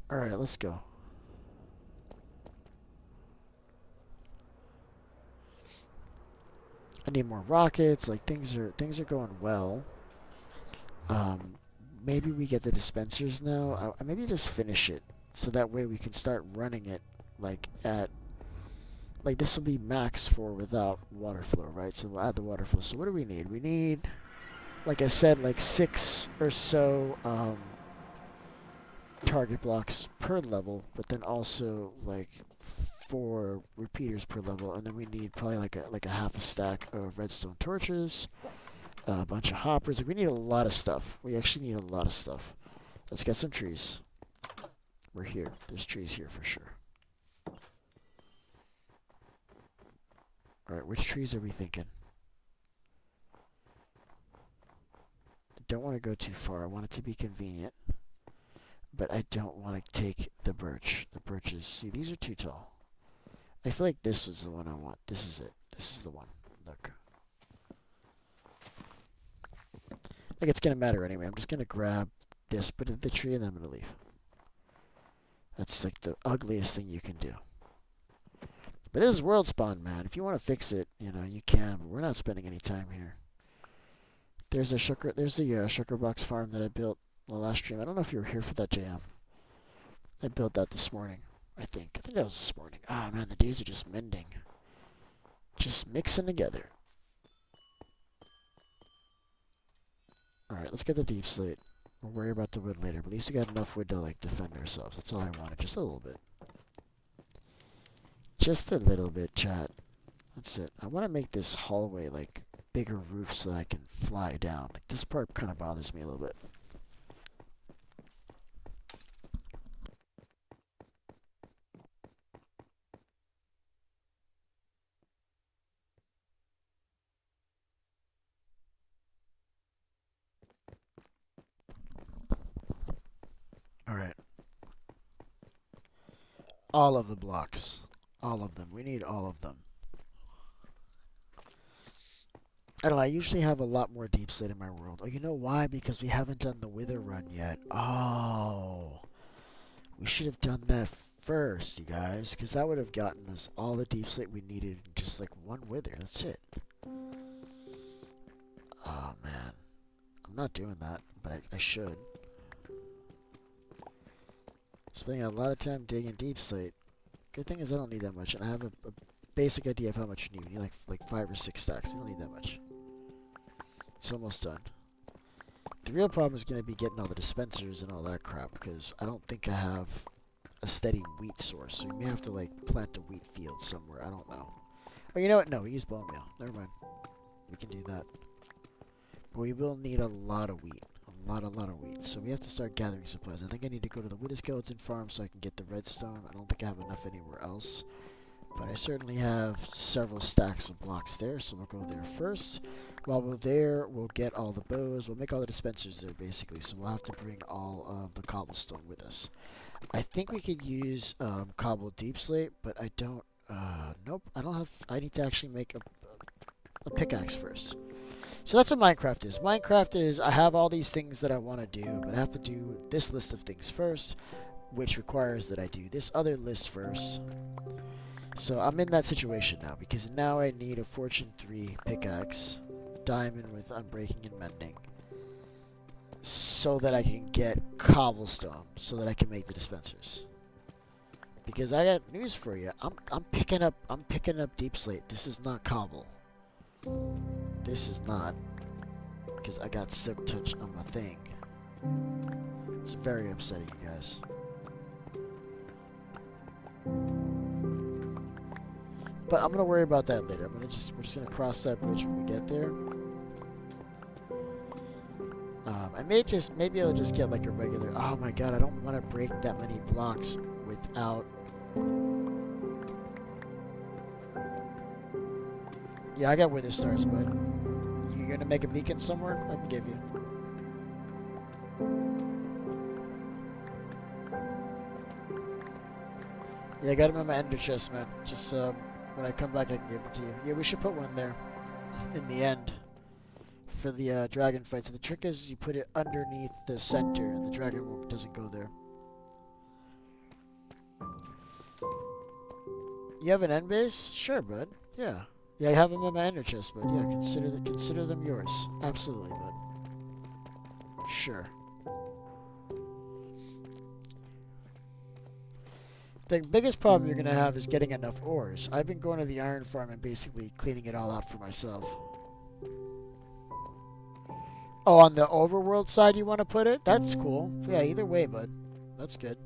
[SPEAKER 1] Alright, let's go. I need more rockets. Like things are going well. Maybe we get the dispensers now. Maybe just finish it so that way we can start running it like at this will be max for without water flow, right? So we'll add the water flow. So what do we need? We need, like I said, like 6 or so target blocks per level, but then also like 4 repeaters per level, and then we need probably like a half a stack of redstone torches, a bunch of hoppers. Like we need a lot of stuff. We actually need a lot of stuff. Let's get some trees. We're here. There's trees here for sure. Alright, which trees are we thinking? I don't want to go too far. I want it to be convenient. But I don't want to take the birch. The birches, see, these are too tall. I feel like this was the one I want. This is it. This is the one. Look. Like it's gonna matter anyway. I'm just gonna grab this bit of the tree and then I'm gonna leave. That's like the ugliest thing you can do. But this is world spawn, man. If you want to fix it, you know, you can, but we're not spending any time here. There's the sugar box farm that I built the last stream. I don't know if you were here for that, JM. I built that this morning, I think. I think that was this morning. Ah, man, the days are just mending. Just mixing together. Alright, let's get the deep slate. We'll worry about the wood later, but at least we got enough wood to, like, defend ourselves. That's all I wanted. Just a little bit. Just a little bit, chat. That's it. I want to make this hallway, like, bigger roof so that I can fly down. Like, this part kind of bothers me a little bit. Alright. All of the blocks. All of them. We need all of them. I don't know, I usually have a lot more deep slate in my world. Oh, you know why? Because we haven't done the wither run yet. Oh. We should have done that first, you guys. Because that would have gotten us all the deep slate we needed in just like one wither. That's it. Oh, man. I'm not doing that, but I should. Spending a lot of time digging deep slate. Good thing is I don't need that much, and I have a basic idea of how much you need. You need like 5 or 6 stacks. We don't need that much. It's almost done. The real problem is going to be getting all the dispensers and all that crap, because I don't think I have a steady wheat source. So we may have to like plant a wheat field somewhere. I don't know. Oh, you know what? No, we use bone meal. Never mind. We can do that. But we will need a lot of wheat. A lot of wheat. So we have to start gathering supplies. I think I need to go to the wither skeleton farm so I can get the redstone. I don't think I have enough anywhere else. But I certainly have several stacks of blocks there, so we'll go there first. While we're there, we'll get all the bows. We'll make all the dispensers there, basically. So we'll have to bring all of the cobblestone with us. I think we could use cobble deep slate, but I don't... nope, I don't have... I need to actually make a pickaxe first. So that's what Minecraft is. Minecraft is, I have all these things that I want to do, but I have to do this list of things first, which requires that I do this other list first. So I'm in that situation now, because now I need a Fortune 3 pickaxe, diamond with unbreaking and mending, so that I can get cobblestone, so that I can make the dispensers. Because I got news for you. I'm picking up deep slate. This is not cobble. This is not, because I got silk touch on my thing. It's very upsetting, you guys. But I'm gonna worry about that later. We're just gonna cross that bridge when we get there. Maybe I'll just get like a regular. Oh my god, I don't want to break that many blocks without. Yeah, I got wither stars, bud. You're gonna make a beacon somewhere? I can give you. Yeah, I got them in my ender chest, man. Just when I come back, I can give it to you. Yeah, we should put one there in the end for the dragon fight. So the trick is you put it underneath the center, and the dragon doesn't go there. You have an end base? Sure, bud. Yeah. Yeah, I have them in my ender chest, bud. Yeah, consider them yours. Absolutely, bud. Sure. The biggest problem you're going to have is getting enough ores. I've been going to the iron farm and basically cleaning it all out for myself. Oh, on the overworld side you want to put it? That's cool. Yeah, either way, bud. That's good.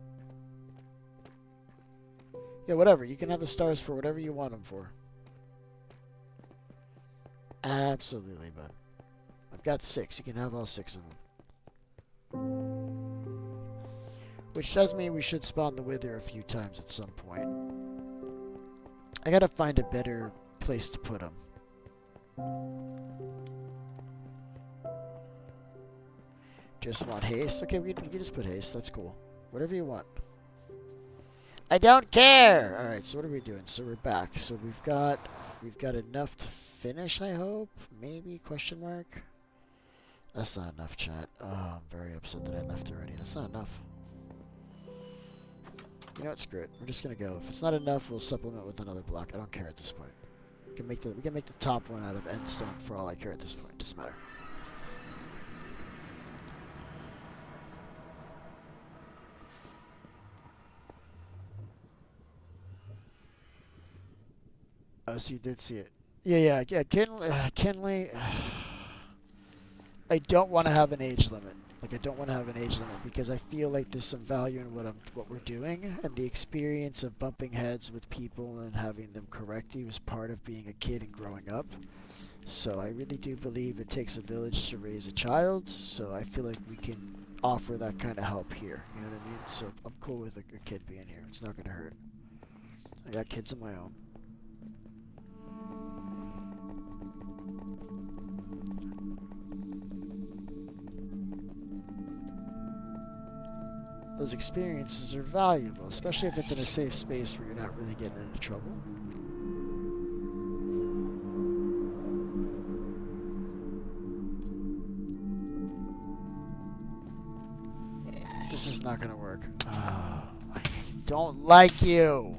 [SPEAKER 1] Yeah, whatever. You can have the stars for whatever you want them for. Absolutely, bud. I've got 6. You can have all 6 of them. Which does mean we should spawn the wither a few times at some point. I gotta find a better place to put them. Just want haste? Okay, we can just put haste. That's cool. Whatever you want. I don't care! Alright, so what are we doing? So we're back. So we've got enough to finish, I hope? Maybe? Question mark? That's not enough, chat. Oh, I'm very upset that I left already. That's not enough. You know what? Screw it. We're just gonna go. If it's not enough, we'll supplement with another block. I don't care at this point. We can make the top one out of end stone for all I care at this point. Doesn't matter. Oh, so you did see it. Yeah. Kinley. I don't want to have an age limit. Like, I don't want to have an age limit because I feel like there's some value in what we're doing, and the experience of bumping heads with people and having them correct you is part of being a kid and growing up. So I really do believe it takes a village to raise a child. So I feel like we can offer that kind of help here. You know what I mean? So I'm cool with a kid being here. It's not gonna hurt. I got kids of my own. Those experiences are valuable, especially if it's in a safe space where you're not really getting into trouble. This is not gonna work. Oh, I don't like you.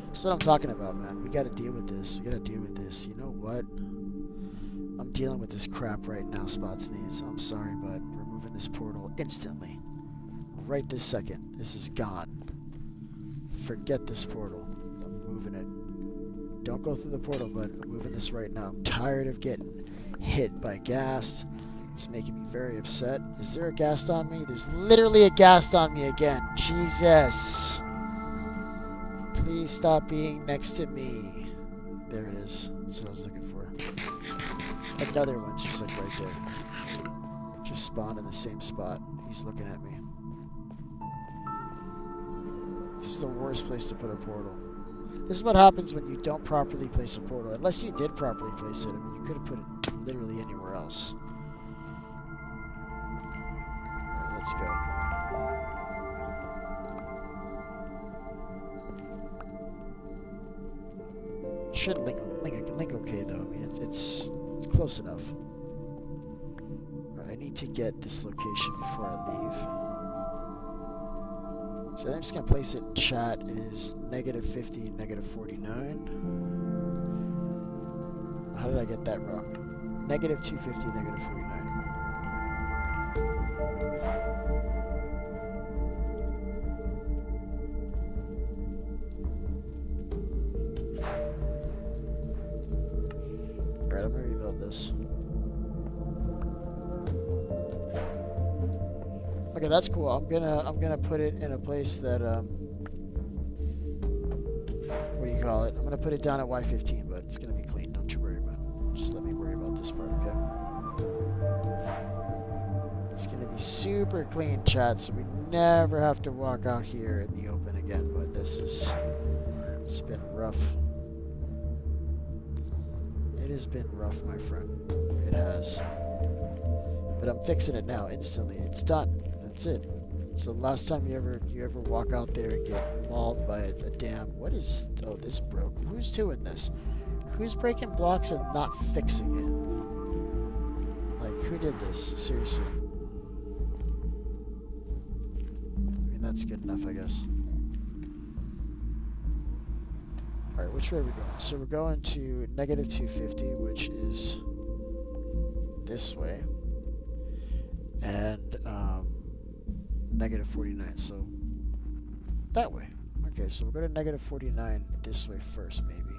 [SPEAKER 1] That's what I'm talking about, man. We gotta deal with this. We gotta deal with this. You know what? I'm dealing with this crap right now, Spot Sneeze. I'm sorry, bud. We're moving this portal instantly. Right this second. This is gone. Forget this portal. I'm moving it. Don't go through the portal, bud. I'm moving this right now. I'm tired of getting hit by ghast. It's making me very upset. Is there a ghast on me? There's literally a ghast on me again. Jesus. Please stop being next to me. There it is. That's what I was looking for. Another one's just like right there. Just spawned in the same spot. He's looking at me. This is the worst place to put a portal. This is what happens when you don't properly place a portal. Unless you did properly place it, I mean, you could have put it literally anywhere else. Alright, let's go. Should link okay though. I mean, it's close enough. Right, I need to get this location before I leave. So I'm just going to place it in chat. It is -50, -49. How did I get that wrong? -250, -49. Alright, I'm going to rebuild this. Okay, that's cool. I'm gonna put it in a place that what do you call it? I'm gonna put it down at Y15, but it's gonna be clean. Don't you worry about it. Just let me worry about this part, okay? It's gonna be super clean, chat, so we never have to walk out here in the open again. But it's been rough. It has been rough, my friend. It has. But I'm fixing it now instantly. It's done. That's it. So the last time you ever walk out there and get mauled by a damn... What is... Oh, this broke. Who's doing this? Who's breaking blocks and not fixing it? Like, who did this? Seriously. I mean, that's good enough, I guess. Alright, which way are we going? So we're going to -250, which is this way. And, -49, so that way. Okay, so we'll go to -49 this way first, maybe.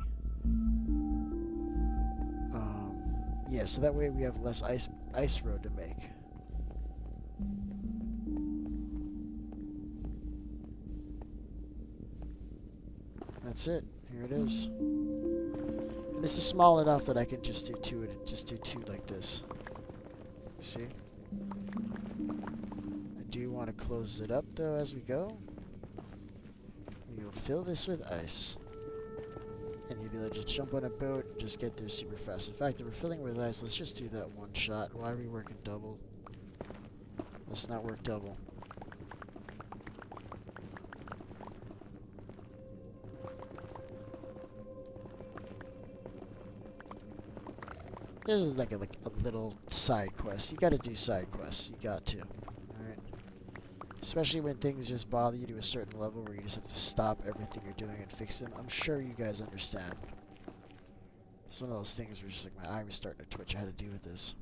[SPEAKER 1] Yeah, so that way we have less ice road to make. That's it. Here it is. And this is small enough that I can just do two like this. You see? Do you want to close it up though as we go? You'll fill this with ice. And you'll be able to just jump on a boat and just get there super fast. In fact, if we're filling with ice, let's just do that one shot. Why are we working double? Let's not work double. This is like a little side quest. You gotta do side quests. You got to. Alright? Especially when things just bother you to a certain level where you just have to stop everything you're doing and fix them. I'm sure you guys understand. It's one of those things where just like my eye was starting to twitch. I had to deal with this.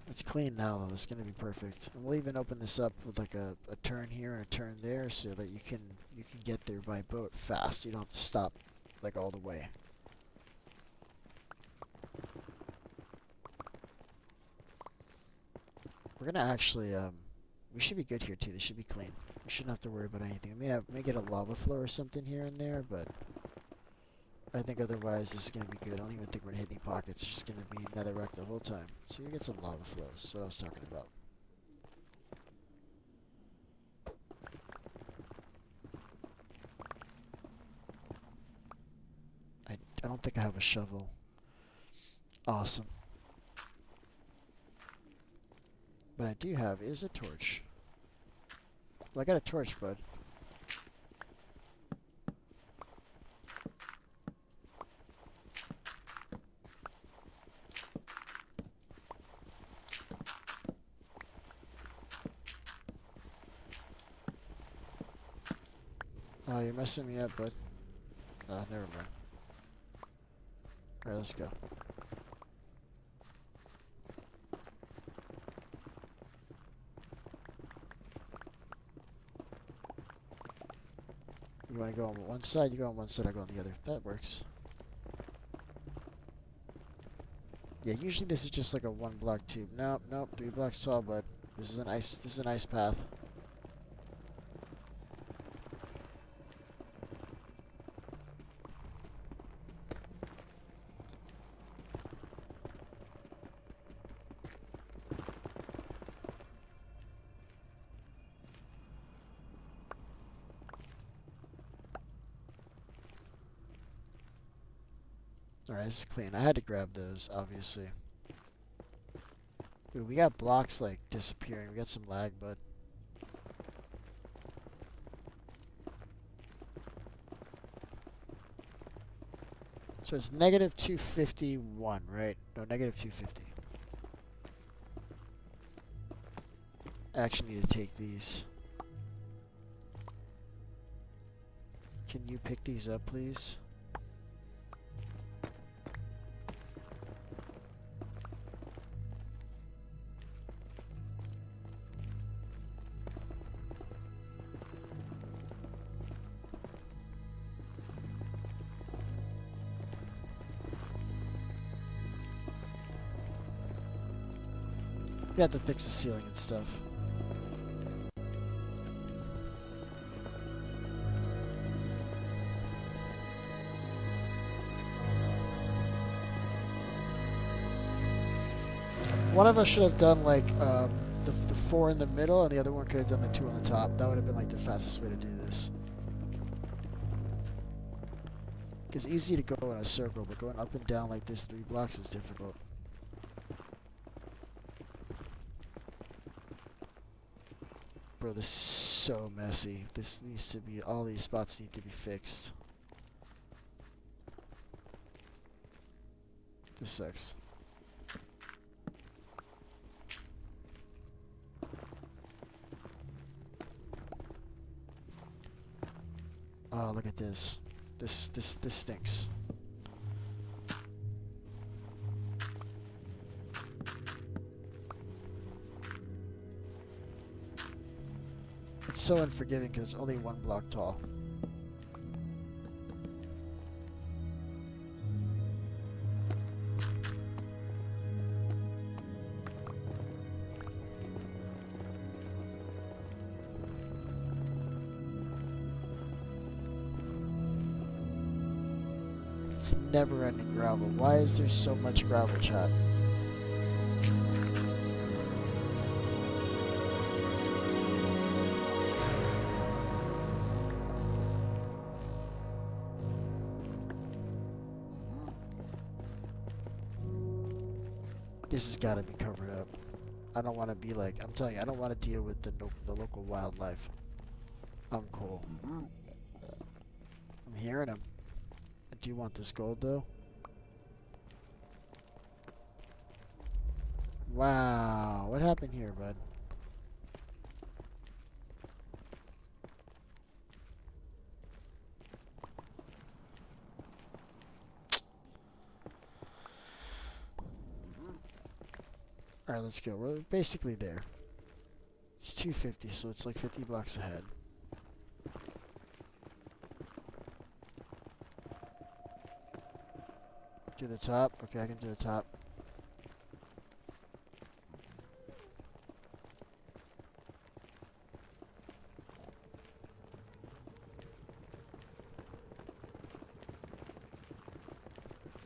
[SPEAKER 1] It's clean now though. It's gonna be perfect. And we'll even open this up with like a turn here and a turn there so that you can get there by boat fast. You don't have to stop like all the way. We're gonna actually we should be good here too. This should be clean. We shouldn't have to worry about anything. We may get a lava flow or something here and there, but I think otherwise this is going to be good. I don't even think we're going to hit any pockets. It's just going to be netherrack the whole time. So you get some lava flows. That's what I was talking about. I don't think I have a shovel. Awesome. What I do have is a torch. Well, I got a torch, bud. Oh, you're messing me up, bud. Never mind. Alright, let's go. You want to go on one side, you go on one side, I go on the other. That works. Yeah, usually this is just like a one block tube. Nope, nope, 3 blocks tall, bud. This is an ice path. Alright, this is clean. I had to grab those, obviously. Ooh, we got blocks, like, disappearing. We got some lag, bud. So it's negative 251, right? No, negative 250. I actually need to take these. Can you pick these up, please? You have to fix the ceiling and stuff. One of us should have done like the 4 in the middle, and the other one could have done the 2 on the top. That would have been like the fastest way to do this. Because it's easy to go in a circle, but going up and down like this 3 blocks is difficult. Bro, this is so messy. This needs to be, all these spots need to be fixed. This sucks. Oh, look at this. This stinks. It's so unforgiving because it's only 1 block tall. It's never-ending gravel. Why is there so much gravel, chat? This has got to be covered up. I don't want to be like, I'm telling you, I don't want to deal with the local wildlife. I'm cool. I'm hearing them. I do want this gold though. Wow. What happened here, bud? Alright, let's go. We're basically there. It's 250, so it's like 50 blocks ahead. Do the top. Okay, I can do the top.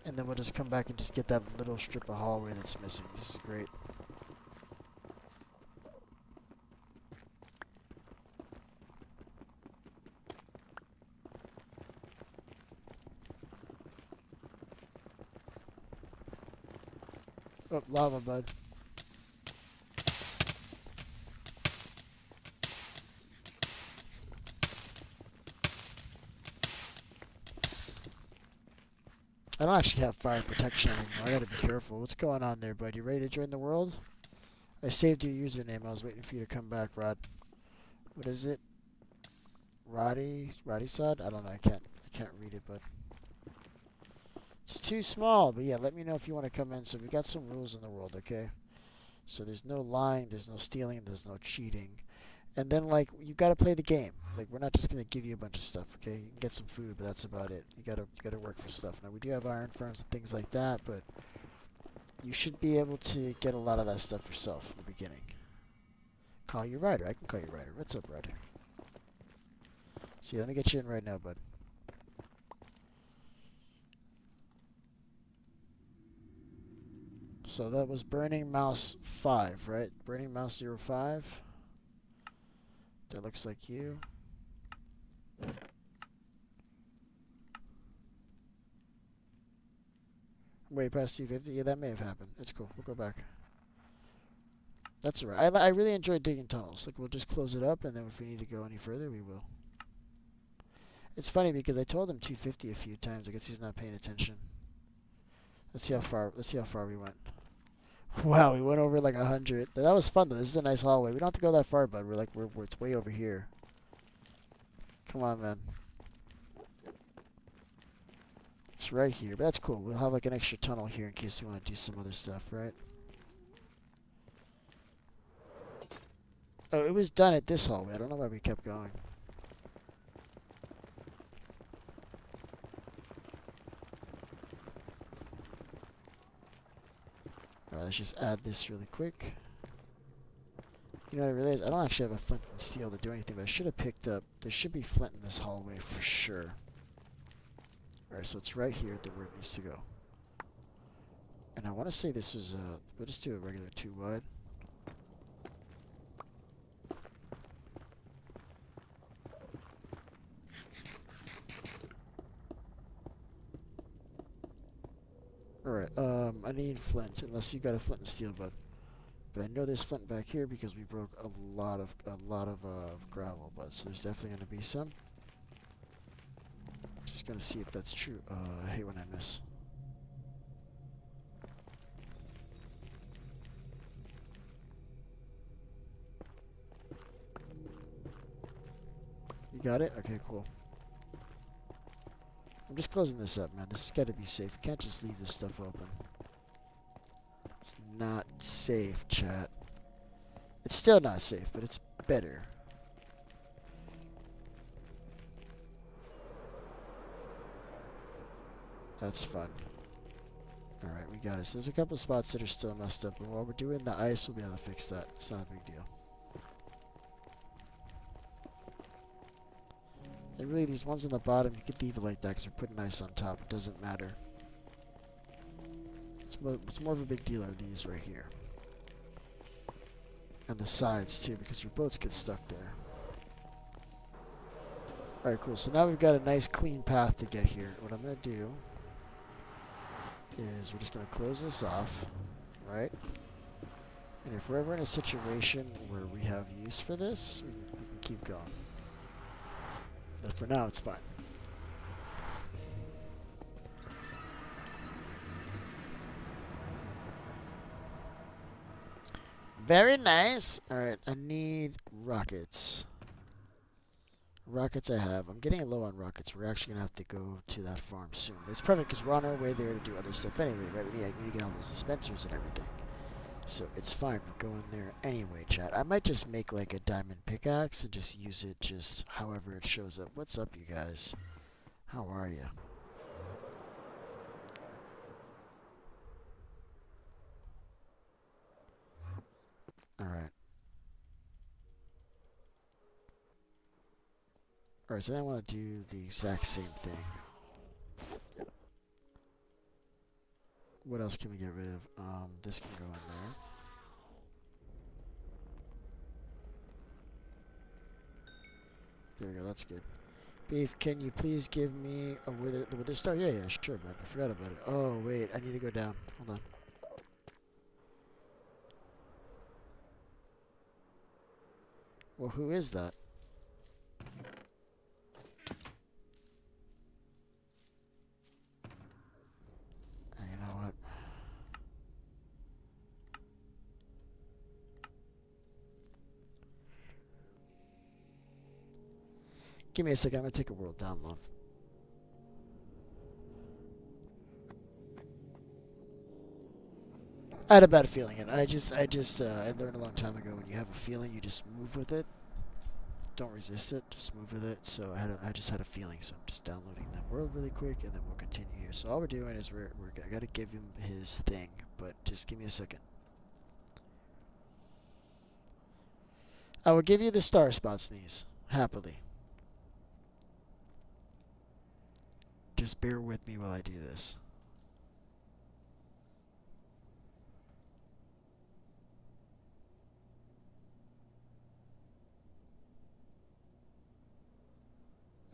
[SPEAKER 1] And then we'll just come back and just get that little strip of hallway that's missing. This is great. Oh, lava, bud. I don't actually have fire protection anymore. I gotta be careful. What's going on there, bud? You ready to join the world? I saved your username. I was waiting for you to come back, Rod. What is it? Roddy Sod? I don't know. I can't read it, but it's too small. But yeah, let me know if you want to come in. So we got some rules in the world, okay? So there's no lying, there's no stealing, there's no cheating. And then, like, you gotta play the game. Like, we're not just gonna give you a bunch of stuff, okay? You can get some food, but that's about it. You gotta work for stuff. Now, we do have iron farms and things like that, but you should be able to get a lot of that stuff yourself in the beginning. Call you Ryder. I can call you Ryder. What's up, Ryder? See, let me get you in right now, bud. So that was Burning Mouse 5, right? Burning Mouse 05. That looks like you. Way past 250? Yeah, that may have happened. It's cool. We'll go back. That's alright. I really enjoy digging tunnels. Like, we'll just close it up, and then if we need to go any further, we will. It's funny because I told him 250 a few times. I guess he's not paying attention. Let's see how far we went. Wow, we went over like 100. That was fun though. This is a nice hallway. We don't have to go that far, bud. We're it's way over here. Come on, man. It's right here, but that's cool. We'll have like an extra tunnel here in case we want to do some other stuff, right? Oh, it was done at this hallway. I don't know why we kept going. Alright, let's just add this really quick. You know what I realized? I don't actually have a flint and steel to do anything, but I should have picked up... There should be flint in this hallway for sure. Alright, so it's right here at where it needs to go. And I want to say this was we'll just do a regular 2 wide. Alright, I need flint, unless you got a flint and steel, bud. But I know there's flint back here because we broke a lot of gravel, bud. So there's definitely going to be some. Just gonna see if that's true. I hate when I miss. You got it? Okay, cool. I'm just closing this up, man. This has got to be safe. We can't just leave this stuff open. It's not safe, chat. It's still not safe, but it's better. That's fun. Alright, we got it. So there's a couple spots that are still messed up, but while we're doing the ice, we'll be able to fix that. It's not a big deal. And really, these ones on the bottom, you could leave it like that because we're putting ice on top. It doesn't matter. It's more of a big deal are these right here. And the sides, too, because your boats get stuck there. Alright, cool. So now we've got a nice, clean path to get here. What I'm going to do is we're just going to close this off, right? And if we're ever in a situation where we have use for this, we can keep going. But for now, it's fine. Very nice. Alright, I need rockets. Rockets I have. I'm getting low on rockets. We're actually going to have to go to that farm soon. But it's perfect because we're on our way there to do other stuff anyway, right? We need to get all those dispensers and everything. So it's fine. We're going there anyway, chat. I might just make like a diamond pickaxe and just use it just however it shows up. What's up, you guys? How are you? Alright. Alright, so then I want to do the exact same thing. What else can we get rid of? This can go in there. There we go, that's good. Beef, can you please give me a the wither star? Yeah, sure, bud. I forgot about it. Oh, wait, I need to go down. Hold on. Well, who is that? You know what? Give me a second. I'm going to take a world download. I had a bad feeling, and I learned a long time ago when you have a feeling, you just move with it. Don't resist it. Just move with it. So I just had a feeling, so I'm just downloading that world really quick, and then we'll continue here. So all we're doing is I got to give him his thing, but just give me a second. I will give you the star spot, Sneeze, happily. Just bear with me while I do this.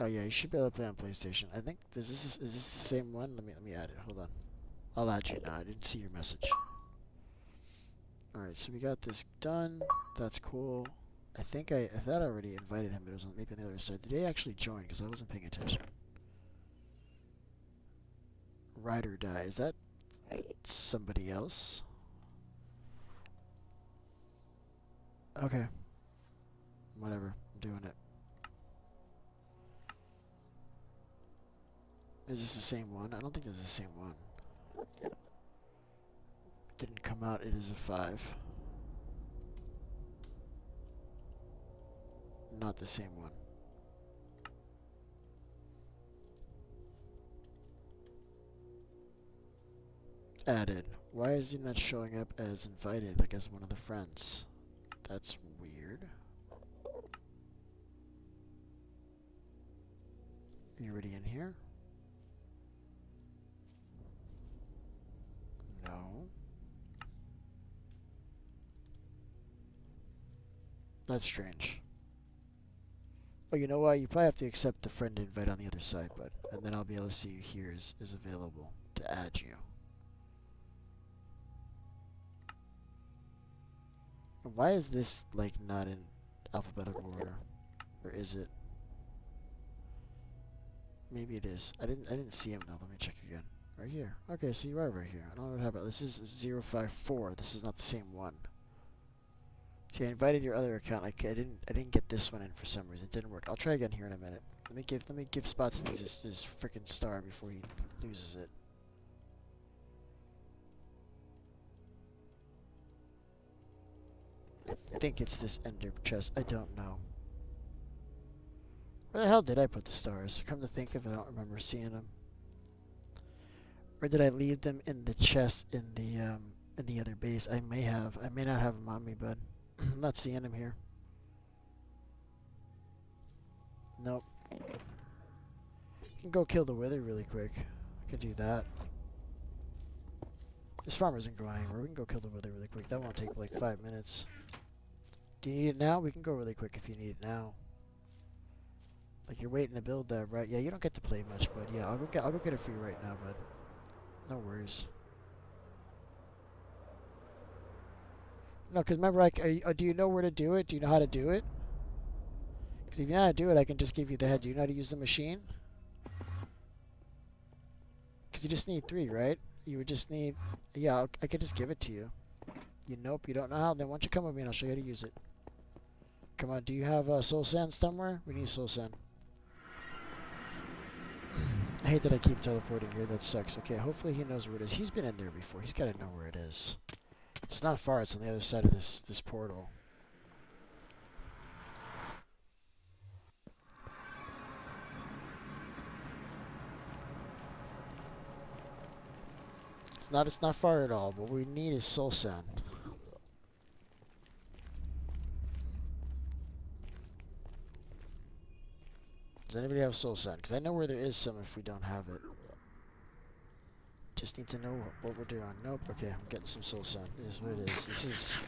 [SPEAKER 1] Oh yeah, you should be able to play on PlayStation. I think is this the same one? Let me add it. Hold on. I'll add you now. I didn't see your message. All right, so we got this done. That's cool. I thought I already invited him, but it was maybe on the other side. Did he actually join? Because I wasn't paying attention. Ride or die. Is that somebody else? Okay. Whatever. I'm doing it. Is this the same one? I don't think this is the same one. Didn't come out. It is a 5. Not the same one. Added. Why is he not showing up as invited, like as one of the friends? That's weird. Are you already in here? No. That's strange. Oh, you know what? You probably have to accept the friend invite on the other side, bud. And then I'll be able to see you here is available to add you. And why is this, like, not in alphabetical order? Or is it? Maybe it is. I didn't see him though. Let me check again. Right here. Okay, so you are right here. I don't know what happened. This is 054. This is not the same one. See, I invited your other account. I didn't get this one in for some reason. It didn't work. I'll try again here in a minute. Let me give Spots his freaking star before he loses it. I think it's this ender chest. I don't know. Where the hell did I put the stars? Come to think of it, I don't remember seeing them. Or did I leave them in the chest in the other base? I may have. I may not have them on me, bud. I'm not seeing them here. Nope. I can go kill the wither really quick. I could do that. This farm isn't going anywhere. We can go kill the wither really quick. That won't take like 5 minutes. Do you need it now? We can go really quick if you need it now. Like you're waiting to build that, right? Yeah, you don't get to play much, but yeah, I'll go get it for you right now, bud. No worries. No, because remember, do you know where to do it? Do you know how to do it? Because if you know how to do it, I can just give you the head. Do you know how to use the machine? Because you just need 3, right? You would just need... Yeah, I could just give it to you. You nope, you don't know how? Then why don't you come with me and I'll show you how to use it. Come on, do you have soul sand somewhere? We need soul sand. I hate that I keep teleporting here. That sucks. Okay, hopefully he knows where it is. He's been in there before. He's got to know where it is. It's not far. It's on the other side of this portal. It's not far at all. What we need is soul sand. Does anybody have soul sand? Because I know where there is some if we don't have it. Just need to know what we're doing. Nope. Okay, I'm getting some soul sand. It is what it is. This is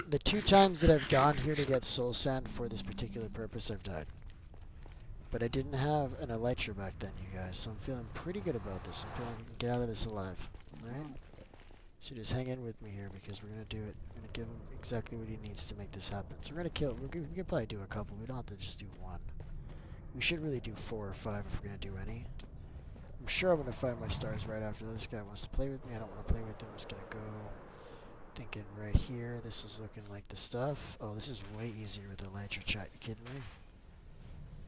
[SPEAKER 1] the 2 times that I've gone here to get soul sand for this particular purpose, I've died. But I didn't have an elytra back then, you guys, so I'm feeling pretty good about this. I'm feeling we can get out of this alive. Alright? So just hang in with me here because we're going to do it. We're going to give him exactly what he needs to make this happen. So we're going to kill. We could probably do a couple. We don't have to just do 1. We should really do 4 or 5 if we're going to do any. I'm sure I'm going to find my stars right after this guy wants to play with me. I don't want to play with him. I'm just going to go thinking right here. This is looking like the stuff. Oh, this is way easier with the elytra chat. You kidding me?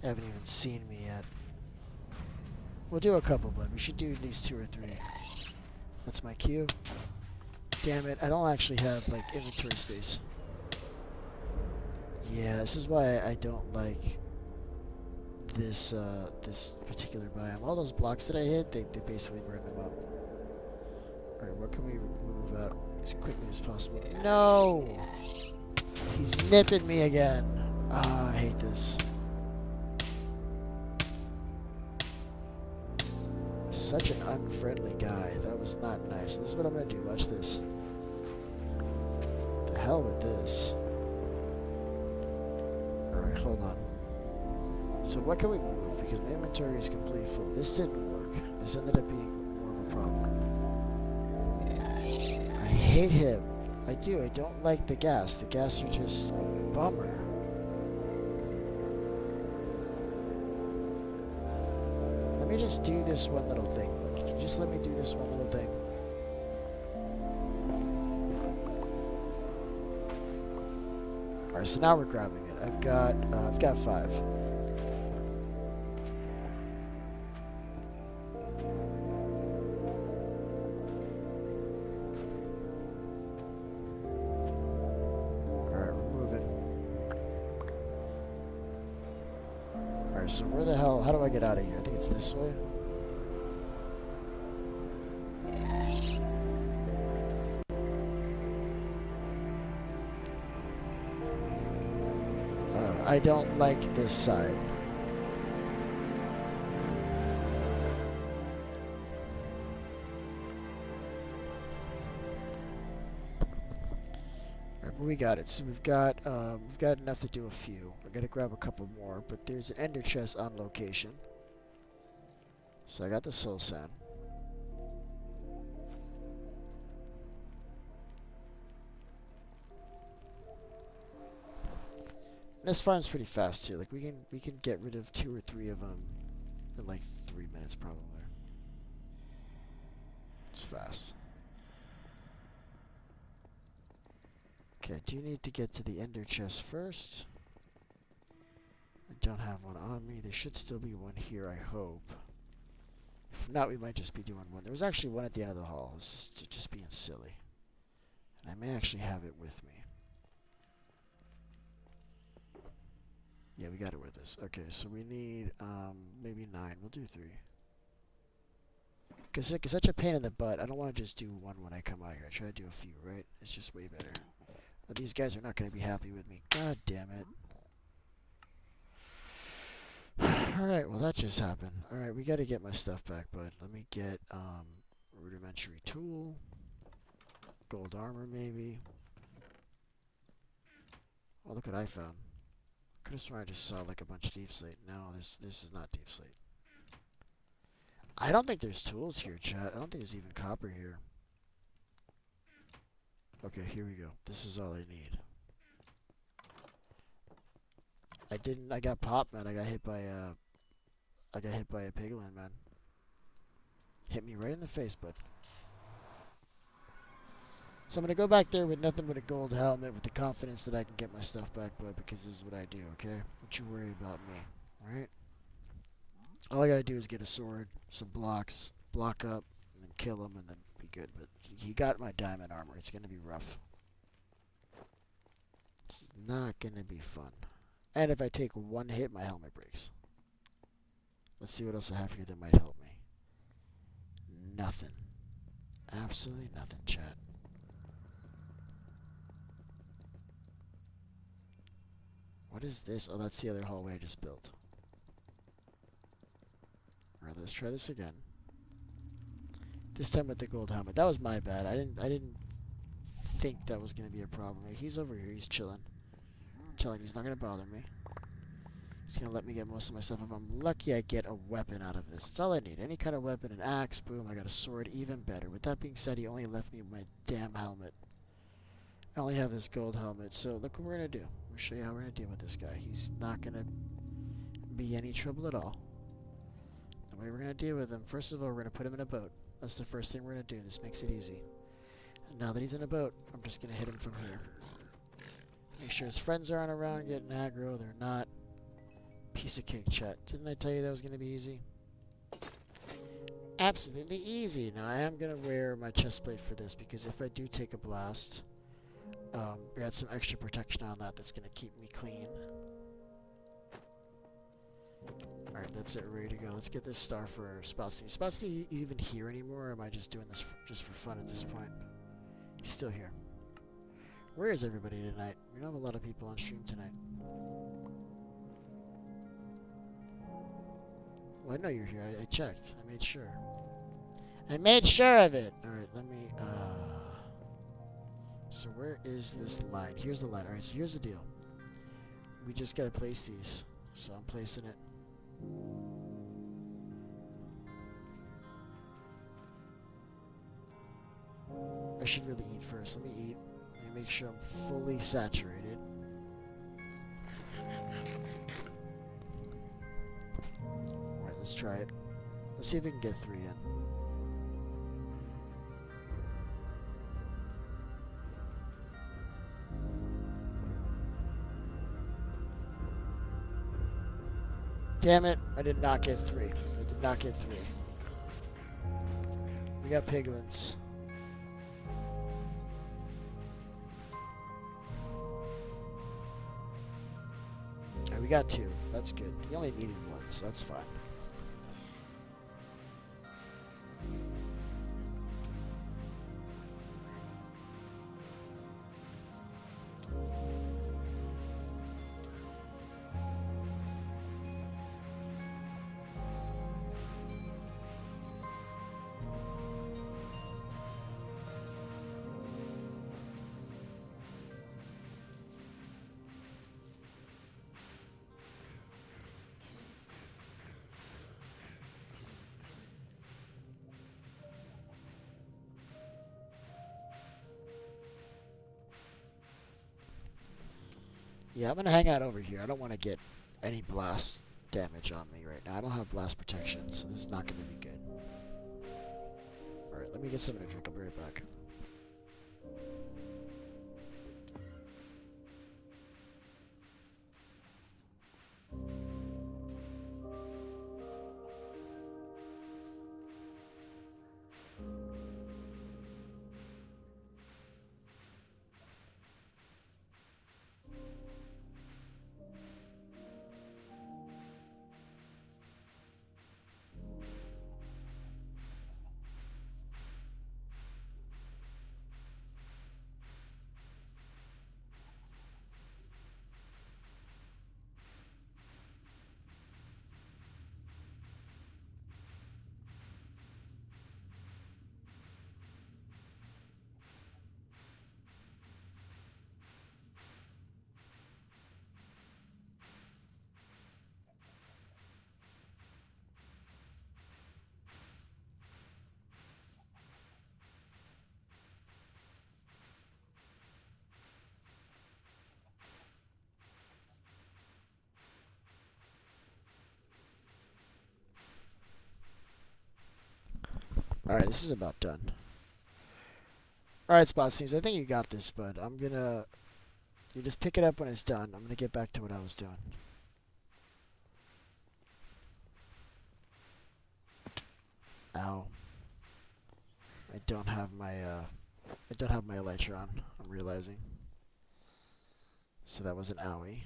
[SPEAKER 1] They haven't even seen me yet. We'll do a couple, bud. We should do at least 2 or 3. That's my cue. Damn it, I don't actually have, like, inventory space. Yeah, this is why I don't like this this particular biome. All those blocks that I hit, they basically burn them up. Alright, what can we move out as quickly as possible? No! He's nipping me again. Ah, I hate this. Such an unfriendly guy. That was not nice. This is what I'm going to do. Watch this. The hell with this. Alright, hold on. So what can we move? Because my inventory is completely full. This didn't work. This ended up being more of a problem. I hate him. I do. I don't like the gas. The gas are just a bummer. Let me just do this one little thing, bud. Can you just let me do this one little thing? Alright, so now we're grabbing it. I've got 5. Alright, we're moving. Alright, so where the hell, how do I get out of here? I think it's this way. I don't like this side. Alright, but we got it. So we've got enough to do a few. I gotta grab a couple more, but there's an ender chest on location. So I got the soul sand. This farm's pretty fast too. Like we can get rid of 2 or 3 of them in like 3 minutes probably. It's fast. Okay, I do need to get to the ender chest first. I don't have one on me. There should still be one here, I hope. If not, we might just be doing one. There was actually one at the end of the hall. This is just being silly. And I may actually have it with me. Yeah, we got it with us. Okay, so we need maybe 9. We'll do 3. Because it's such a pain in the butt. I don't want to just do one when I come out here. I try to do a few, right? It's just way better. But these guys are not going to be happy with me. God damn it. Alright, well that just happened. Alright, we got to get my stuff back, bud. Let me get rudimentary tool. Gold armor, maybe. Oh, look what I found. Could have sworn I just saw like a bunch of deep slate. No, this is not deep slate. I don't think there's tools here, chat. I don't think there's even copper here. Okay, here we go. This is all I need. I got popped, man. I got hit by a piglin, man. Hit me right in the face, bud. So I'm going to go back there with nothing but a gold helmet with the confidence that I can get my stuff back, bud, because this is what I do, okay? Don't you worry about me, alright? All I got to do is get a sword, some blocks, block up, and then kill him, and then be good. But he got my diamond armor. It's going to be rough. It's not going to be fun. And if I take one hit, my helmet breaks. Let's see what else I have here that might help me. Nothing. Absolutely nothing, chat. What is this? Oh, that's the other hallway I just built. Alright, let's try this again. This time with the gold helmet. That was my bad. I didn't think that was gonna be a problem. He's over here, he's chilling. I'm telling you, he's not gonna bother me. He's gonna let me get most of my stuff. If I'm lucky, I get a weapon out of this. That's all I need. Any kind of weapon, an axe, boom, I got a sword, even better. With that being said, he only left me my damn helmet. I only have this gold helmet, so look what we're gonna do. I'm gonna show you how we're gonna deal with this guy. He's not gonna be any trouble at all. The way we're gonna deal with him, first of all, we're gonna put him in a boat. That's the first thing we're gonna do. This makes it easy. And now that he's in a boat, I'm just gonna hit him from here. Make sure his friends aren't around getting aggro. They're not. Piece of cake, chat. Didn't I tell you that was gonna be easy? Absolutely easy. Now I am gonna wear my chest plate for this because if I do take a blast, we got some extra protection on that that's gonna keep me clean. Alright, that's it, ready to go. Let's get this star for Spoutsy. Is Spoutsy even here anymore, or am I just doing this just for fun at this point? He's still here. Where is everybody tonight? We don't have a lot of people on stream tonight. Well, I know you're here. I checked. I made sure. I made sure of it! Alright, let me, so where is this line? Here's the line. Alright, so here's the deal. We just gotta place these. So I'm placing it. I should really eat first. Let me eat. Let me make sure I'm fully saturated. Alright, let's try it. Let's see if we can get 3 in. Damn it, I did not get 3. I did not get 3. We got piglins. Alright, we got 2. That's good. He only needed 1, so that's fine. Yeah, I'm gonna hang out over here. I don't want to get any blast damage on me right now. I don't have blast protection, so this is not gonna be good. Alright, let me get something to drink. I'll be right back. Alright, this is about done. Alright, Spot Sneeze, I think you got this, bud. I'm gonna... You just pick it up when it's done. I'm gonna get back to what I was doing. Ow. I don't have my, I don't have my elytra on, I'm realizing. So that was an owie.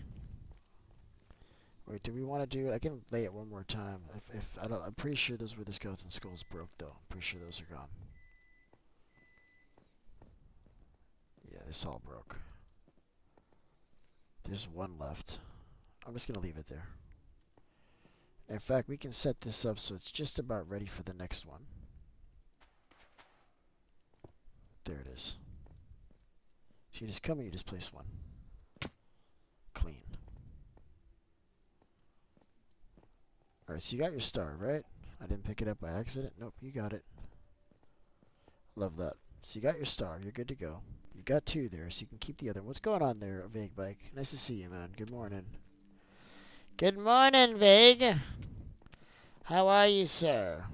[SPEAKER 1] Wait, do we want to do it? I can lay it one more time. If I don't, I'm pretty sure those were the skeleton skulls broke, though. I'm pretty sure those are gone. Yeah, this all broke. There's one left. I'm just going to leave it there. In fact, we can set this up so it's just about ready for the next one. There it is. So you just come and you just place one. Clean. Alright, so you got your star, right? I didn't pick it up by accident. Nope, you got it. Love that. So you got your star. You're good to go. You got two there, so you can keep the other. What's going on there, Vague Bike? Nice to see you, man. Good morning. Good morning, Vague. How are you, sir?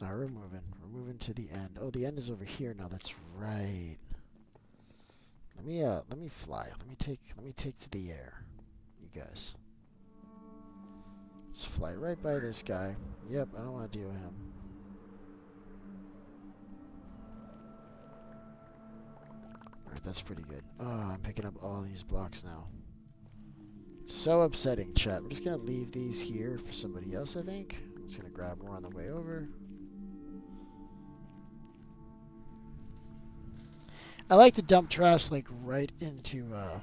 [SPEAKER 1] Alright, we're moving. We're moving to the end. Oh, the end is over here now. That's right. Let me fly. Let me take to the air. You guys. Let's fly right by this guy. Yep, I don't want to deal with him. Alright, that's pretty good. Oh, I'm picking up all these blocks now. So upsetting, chat. We're just going to leave these here for somebody else, I think. I'm just going to grab more on the way over. I like to dump trash, like, right into, I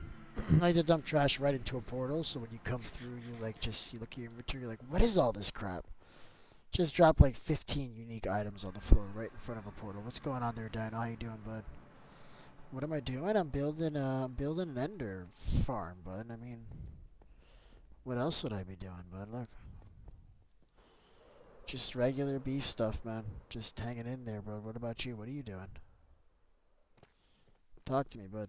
[SPEAKER 1] like to dump trash right into a portal, so when you come through, you, like, you look at your inventory, you're like, what is all this crap? Just drop, like, 15 unique items on the floor right in front of a portal. What's going on there, Dino? How you doing, bud? What am I doing? I'm building an ender farm, bud. I mean, what else would I be doing, bud? Look. Just regular beef stuff, man. Just hanging in there, bud. What about you? What are you doing? Talk to me, bud.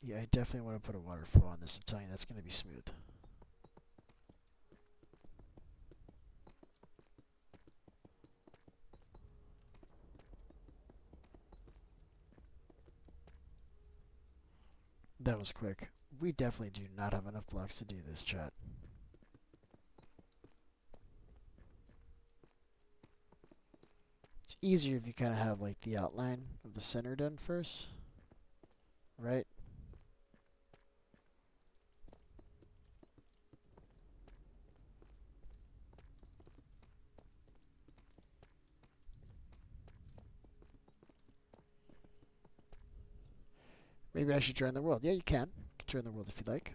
[SPEAKER 1] Yeah, I definitely want to put a water flow on this. I'm telling you, that's going to be smooth. That was quick. We definitely do not have enough blocks to do this, chat. It's easier if you kind of have, like, the outline of the center done first. Right? Maybe I should join the world. Yeah, you can. You can join the world if you'd like.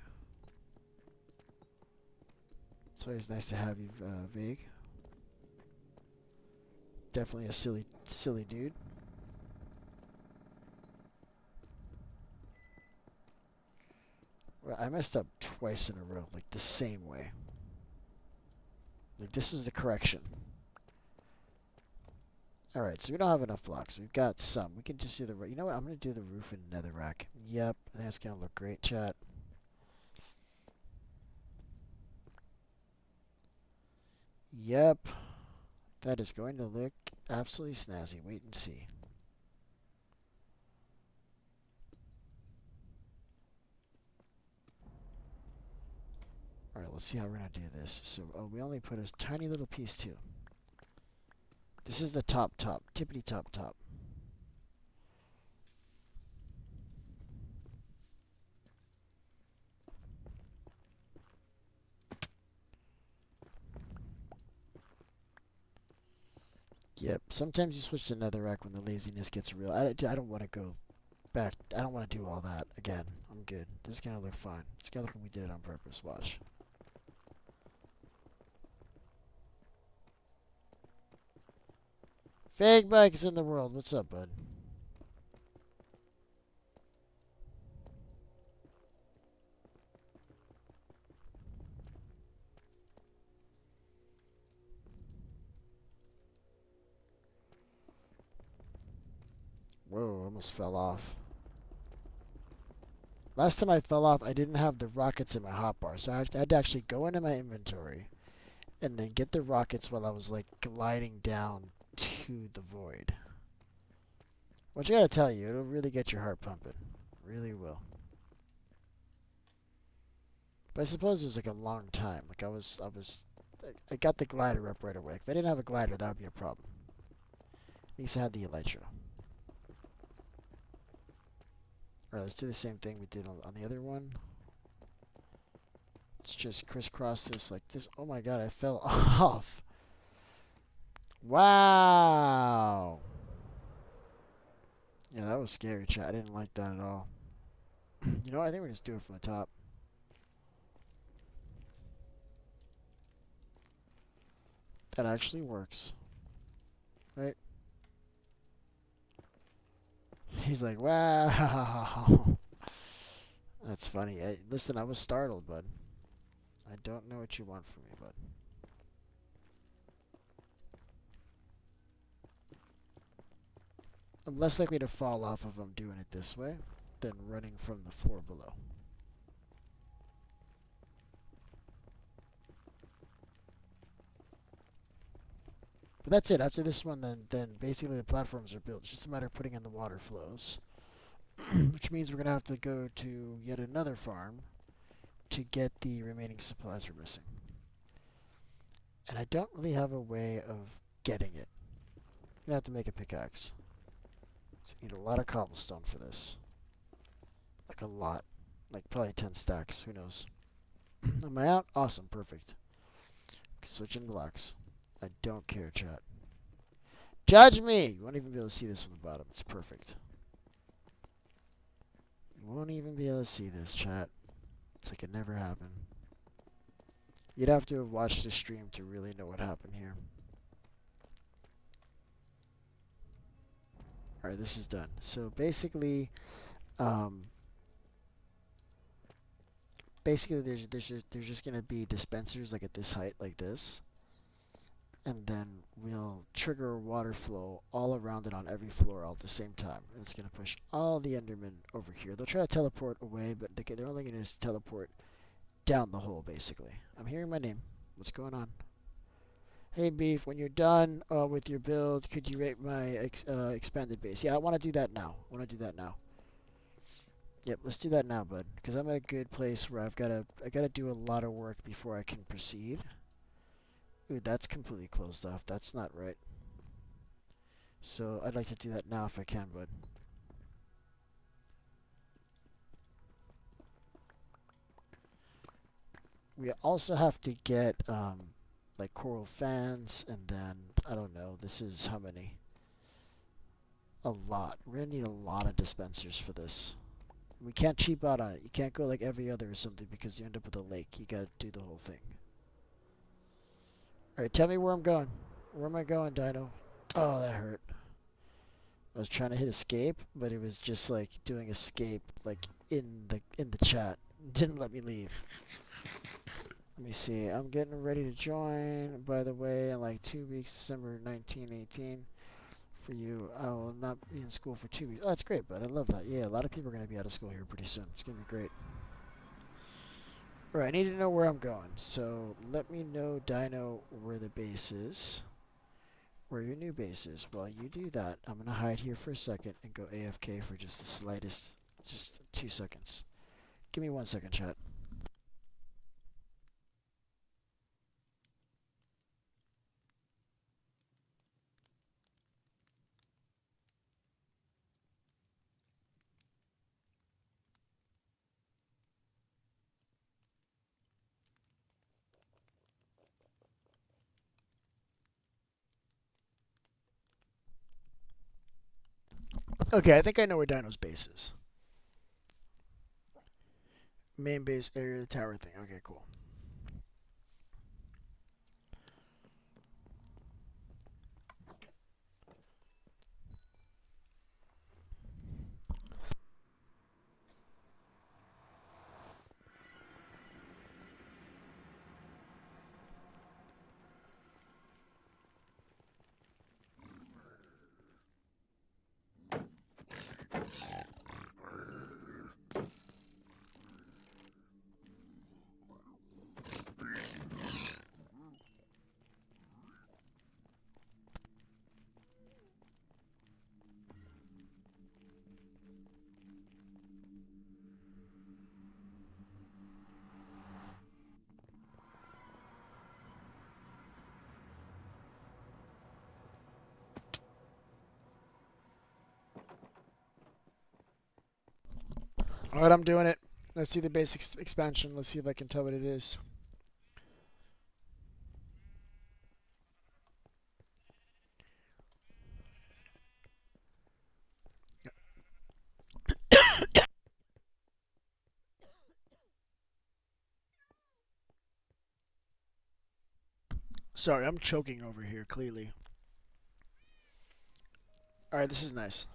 [SPEAKER 1] It's always nice to have you, Vague. Definitely a silly dude. Well, I messed up twice in a row, like the same way. Like, this was the correction. Alright, so we don't have enough blocks. We've got some. We can just do the... You know what? I'm going to do the roof in netherrack. Yep, I think that's going to look great, chat. Yep. That is going to look absolutely snazzy. Wait and see. Alright, let's see how we're going to do this. So, oh, we only put a tiny little piece, too. This is the top, tippity top. Yep, sometimes you switch to netherrack when the laziness gets real. I don't want to go back. I don't want to do all that again. I'm good. This is going to look fine. It's going to look like we did it on purpose. Watch. Fake bike is in the world. What's up, bud? Whoa, almost fell off. Last time I fell off, I didn't have the rockets in my hotbar, so I had to actually go into my inventory and then get the rockets while I was like gliding down to the void. Which I gotta tell you, it'll really get your heart pumping. Really will. But I suppose it was like a long time. Like I got the glider up right away. If I didn't have a glider, that would be a problem. At least I had the elytra. Alright, let's do the same thing we did on the other one. Let's just crisscross this like this. Oh my god, I fell off. Wow. Yeah, that was scary, chat. I didn't like that at all. You know what? I think we just do it from the top. That actually works. Right? He's like, wow. That's funny. Listen, I was startled, bud. I don't know what you want from me, bud. I'm less likely to fall off if I'm doing it this way than running from the floor below. But that's it. After this one, then basically the platforms are built. It's just a matter of putting in the water flows. Which means we're going to have to go to yet another farm to get the remaining supplies we're missing. And I don't really have a way of getting it. I'm going to have to make a pickaxe. So you need a lot of cobblestone for this. Like a lot. Like probably 10 stacks. Who knows? Am I out? Awesome. Perfect. Switching blocks. I don't care, chat. Judge me! You won't even be able to see this from the bottom. It's perfect. You won't even be able to see this, chat. It's like it never happened. You'd have to have watched the stream to really know what happened here. Alright, this is done. So basically, there's just gonna be dispensers like at this height, like this, and then we'll trigger water flow all around it on every floor all at the same time, and it's gonna push all the endermen over here. They'll try to teleport away, but they're only gonna just teleport down the hole, basically. I'm hearing my name. What's going on? Hey Beef, when you're done with your build, could you rate my expanded base? Yeah, I want to do that now. Yep, let's do that now, bud. Because I'm at a good place where I gotta do a lot of work before I can proceed. Ooh, that's completely closed off. That's not right. So I'd like to do that now if I can, bud. We also have to get like coral fans, and then I don't know. This is how many? A lot. We're gonna need a lot of dispensers for this. We can't cheap out on it. You can't go like every other or something because you end up with a lake. You gotta do the whole thing. Alright, tell me where I'm going. Where am I going, Dino? Oh, that hurt. I was trying to hit escape, but it was just like doing escape like in the chat. It didn't let me leave. Let me see. I'm getting ready to join. By the way, in like 2 weeks, December 1918. For you, I will not be in school for 2 weeks. Oh, that's great, bud. I love that. Yeah, a lot of people are going to be out of school here pretty soon. It's going to be great. Alright, I need to know where I'm going. So let me know, Dino, where the base is. Where your new base is. While you do that, I'm going to hide here for a second and go AFK for just the slightest, just 2 seconds. Give me 1 second, chat. Okay, I think I know where Dino's base is. Main base area, the tower thing. Okay, cool. Alright, I'm doing it. Let's see the basic expansion. Let's see if I can tell what it is. Sorry, I'm choking over here, clearly. Alright, this is nice.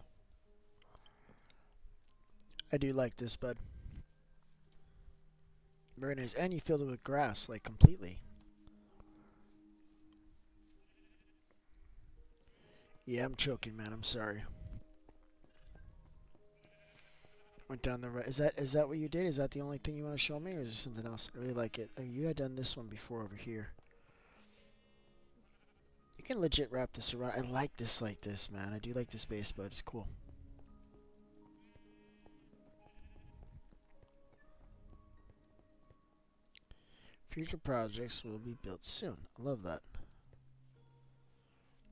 [SPEAKER 1] I do like this, bud. Very nice. And you filled it with grass, like, completely. Yeah, I'm choking, man. I'm sorry. Went down the right. Is that what you did? Is that the only thing you want to show me, or is there something else? I really like it. Oh, you had done this one before over here. You can legit wrap this around. I like this like this, man. I do like this base, but it's cool. Future projects will be built soon. I love that.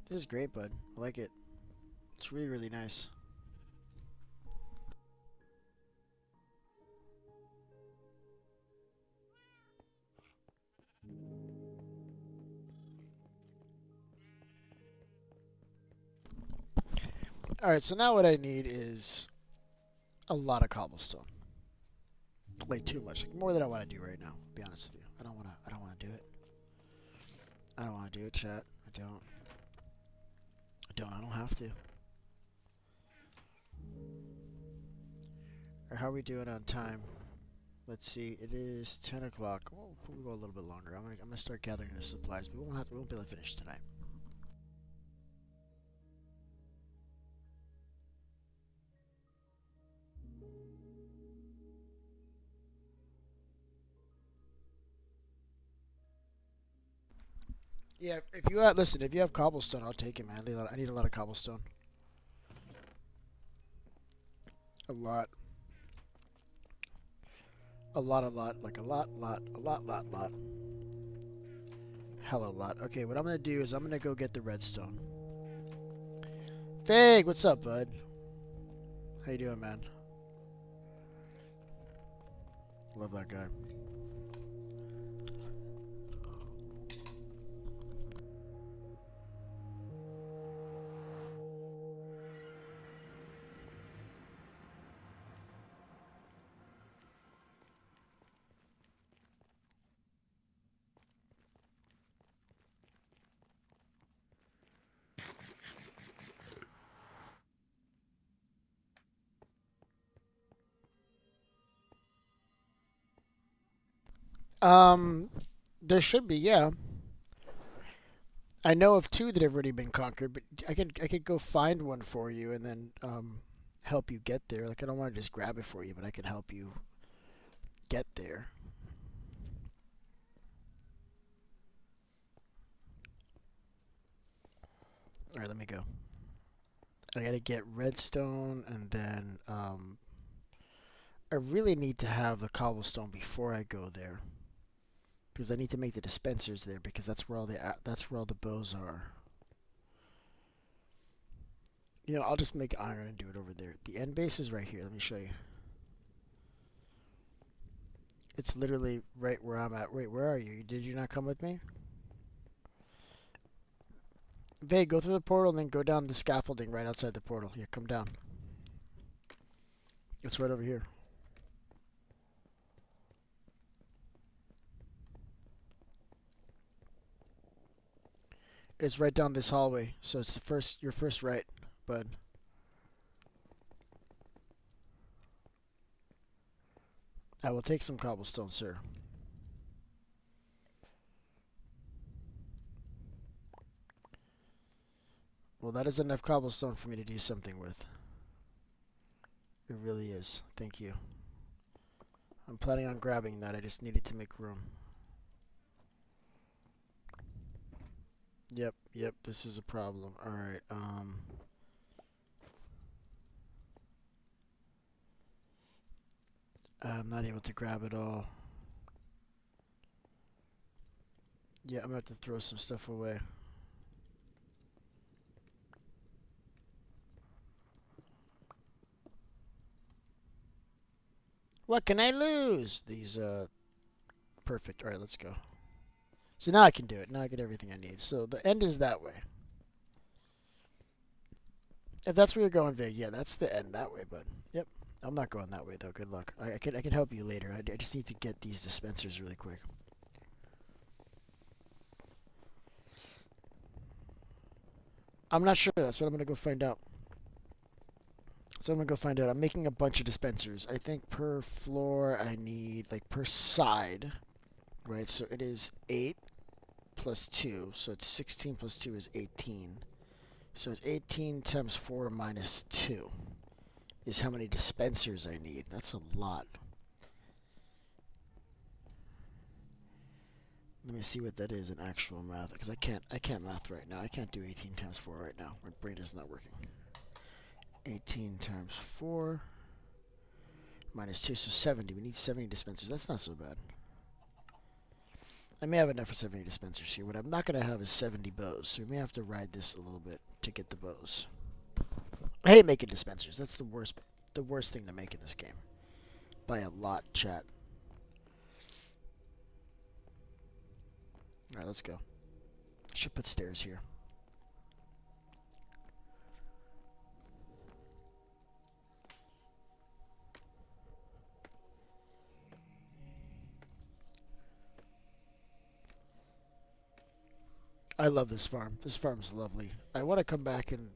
[SPEAKER 1] This is great, bud. I like it. It's really, really nice. Alright, so now what I need is a lot of cobblestone. Like too much. Like more than I want to do right now, to be honest with you. I don't wanna do it. I don't wanna do it, chat. I don't have to. Or how are we doing on time? Let's see, it is 10 o'clock. We'll go a little bit longer. I'm gonna start gathering the supplies, but we won't be able to finish tonight. Yeah, if you listen, if you have cobblestone, I'll take it, man. I need a lot of cobblestone. A lot. A lot. Like a lot. Hella lot. Okay, what I'm gonna do is I'm gonna go get the redstone. Fig, what's up, bud? How you doing, man? Love that guy. Um, there should be, yeah. I know of two that have already been conquered, but I could go find one for you and then help you get there. Like I don't want to just grab it for you, but I can help you get there. All right, let me go. I gotta get redstone and then I really need to have the cobblestone before I go there because I need to make the dispensers there because that's where all the bows are. You know, I'll just make iron and do it over there. The end base is right here. Let me show you. It's literally right where I'm at. Wait, where are you? Did you not come with me? Vay, go through the portal and then go down the scaffolding right outside the portal. Yeah, come down. It's right over here. It's right down this hallway. So it's your first right, bud. I will take some cobblestone, sir. Well, that is enough cobblestone for me to do something with. It really is. Thank you. I'm planning on grabbing that. I just needed to make room. Yep, this is a problem. Alright, I'm not able to grab it all. Yeah, I'm gonna have to throw some stuff away. What can I lose? These, perfect. Alright, let's go. So now I can do it. Now I get everything I need. So the end is that way. If that's where you're going, Vig, yeah, that's the end that way, bud. Yep. I'm not going that way, though. Good luck. I can help you later. I just need to get these dispensers really quick. I'm not sure. That's what I'm going to go find out. So I'm going to go find out. I'm making a bunch of dispensers. I think per floor I need, like, per side, right? So it is 8 plus 2. So it's 16 plus 2 is 18. So it's 18 times 4 minus 2 is how many dispensers I need. That's a lot. Let me see what that is in actual math, because I can't math right now. I can't do 18 times 4 right now. My brain is not working. 18 times 4 minus 2, so 70. We need 70 dispensers. That's not so bad. I may have enough for 70 dispensers here. What I'm not going to have is 70 bows, so we may have to ride this a little bit to get the bows. I hate making dispensers. That's the worst thing to make in this game. By a lot, chat. Alright, let's go. Should put stairs here. I love this farm. This farm's lovely. I want to come back and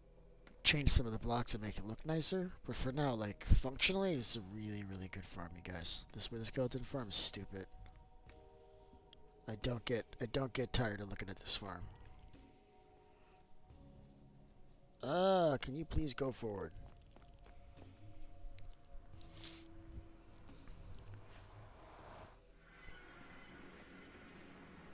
[SPEAKER 1] change some of the blocks and make it look nicer, but for now, like, functionally, it's a really, really good farm, you guys. This skeleton farm is stupid. I don't get tired of looking at this farm. Can you please go forward?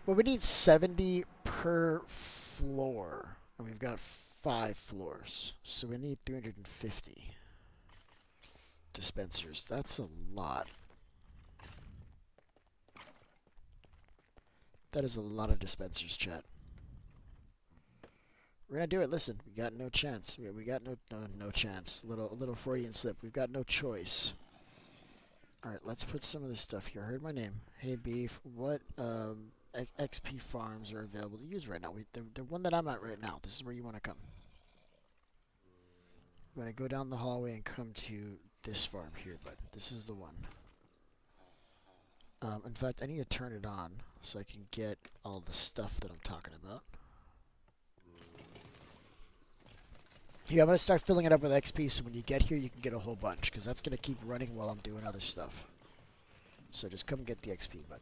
[SPEAKER 1] Well, we need 70 per floor, and we've got 5 floors, so we need 350 dispensers. That's a lot. That is a lot of dispensers, chat. We're gonna do it. Listen, we got no chance. We got no chance. Little Freudian slip. We've got no choice. All right, let's put some of this stuff here. Heard my name. Hey, Beef. What XP farms are available to use right now? The one that I'm at right now. This is where you want to come. You want to go down the hallway and come to this farm here, bud. This is the one. In fact, I need to turn it on so I can get all the stuff that I'm talking about. Yeah, I'm going to start filling it up with XP so when you get here you can get a whole bunch, because that's going to keep running while I'm doing other stuff. So just come get the XP, bud.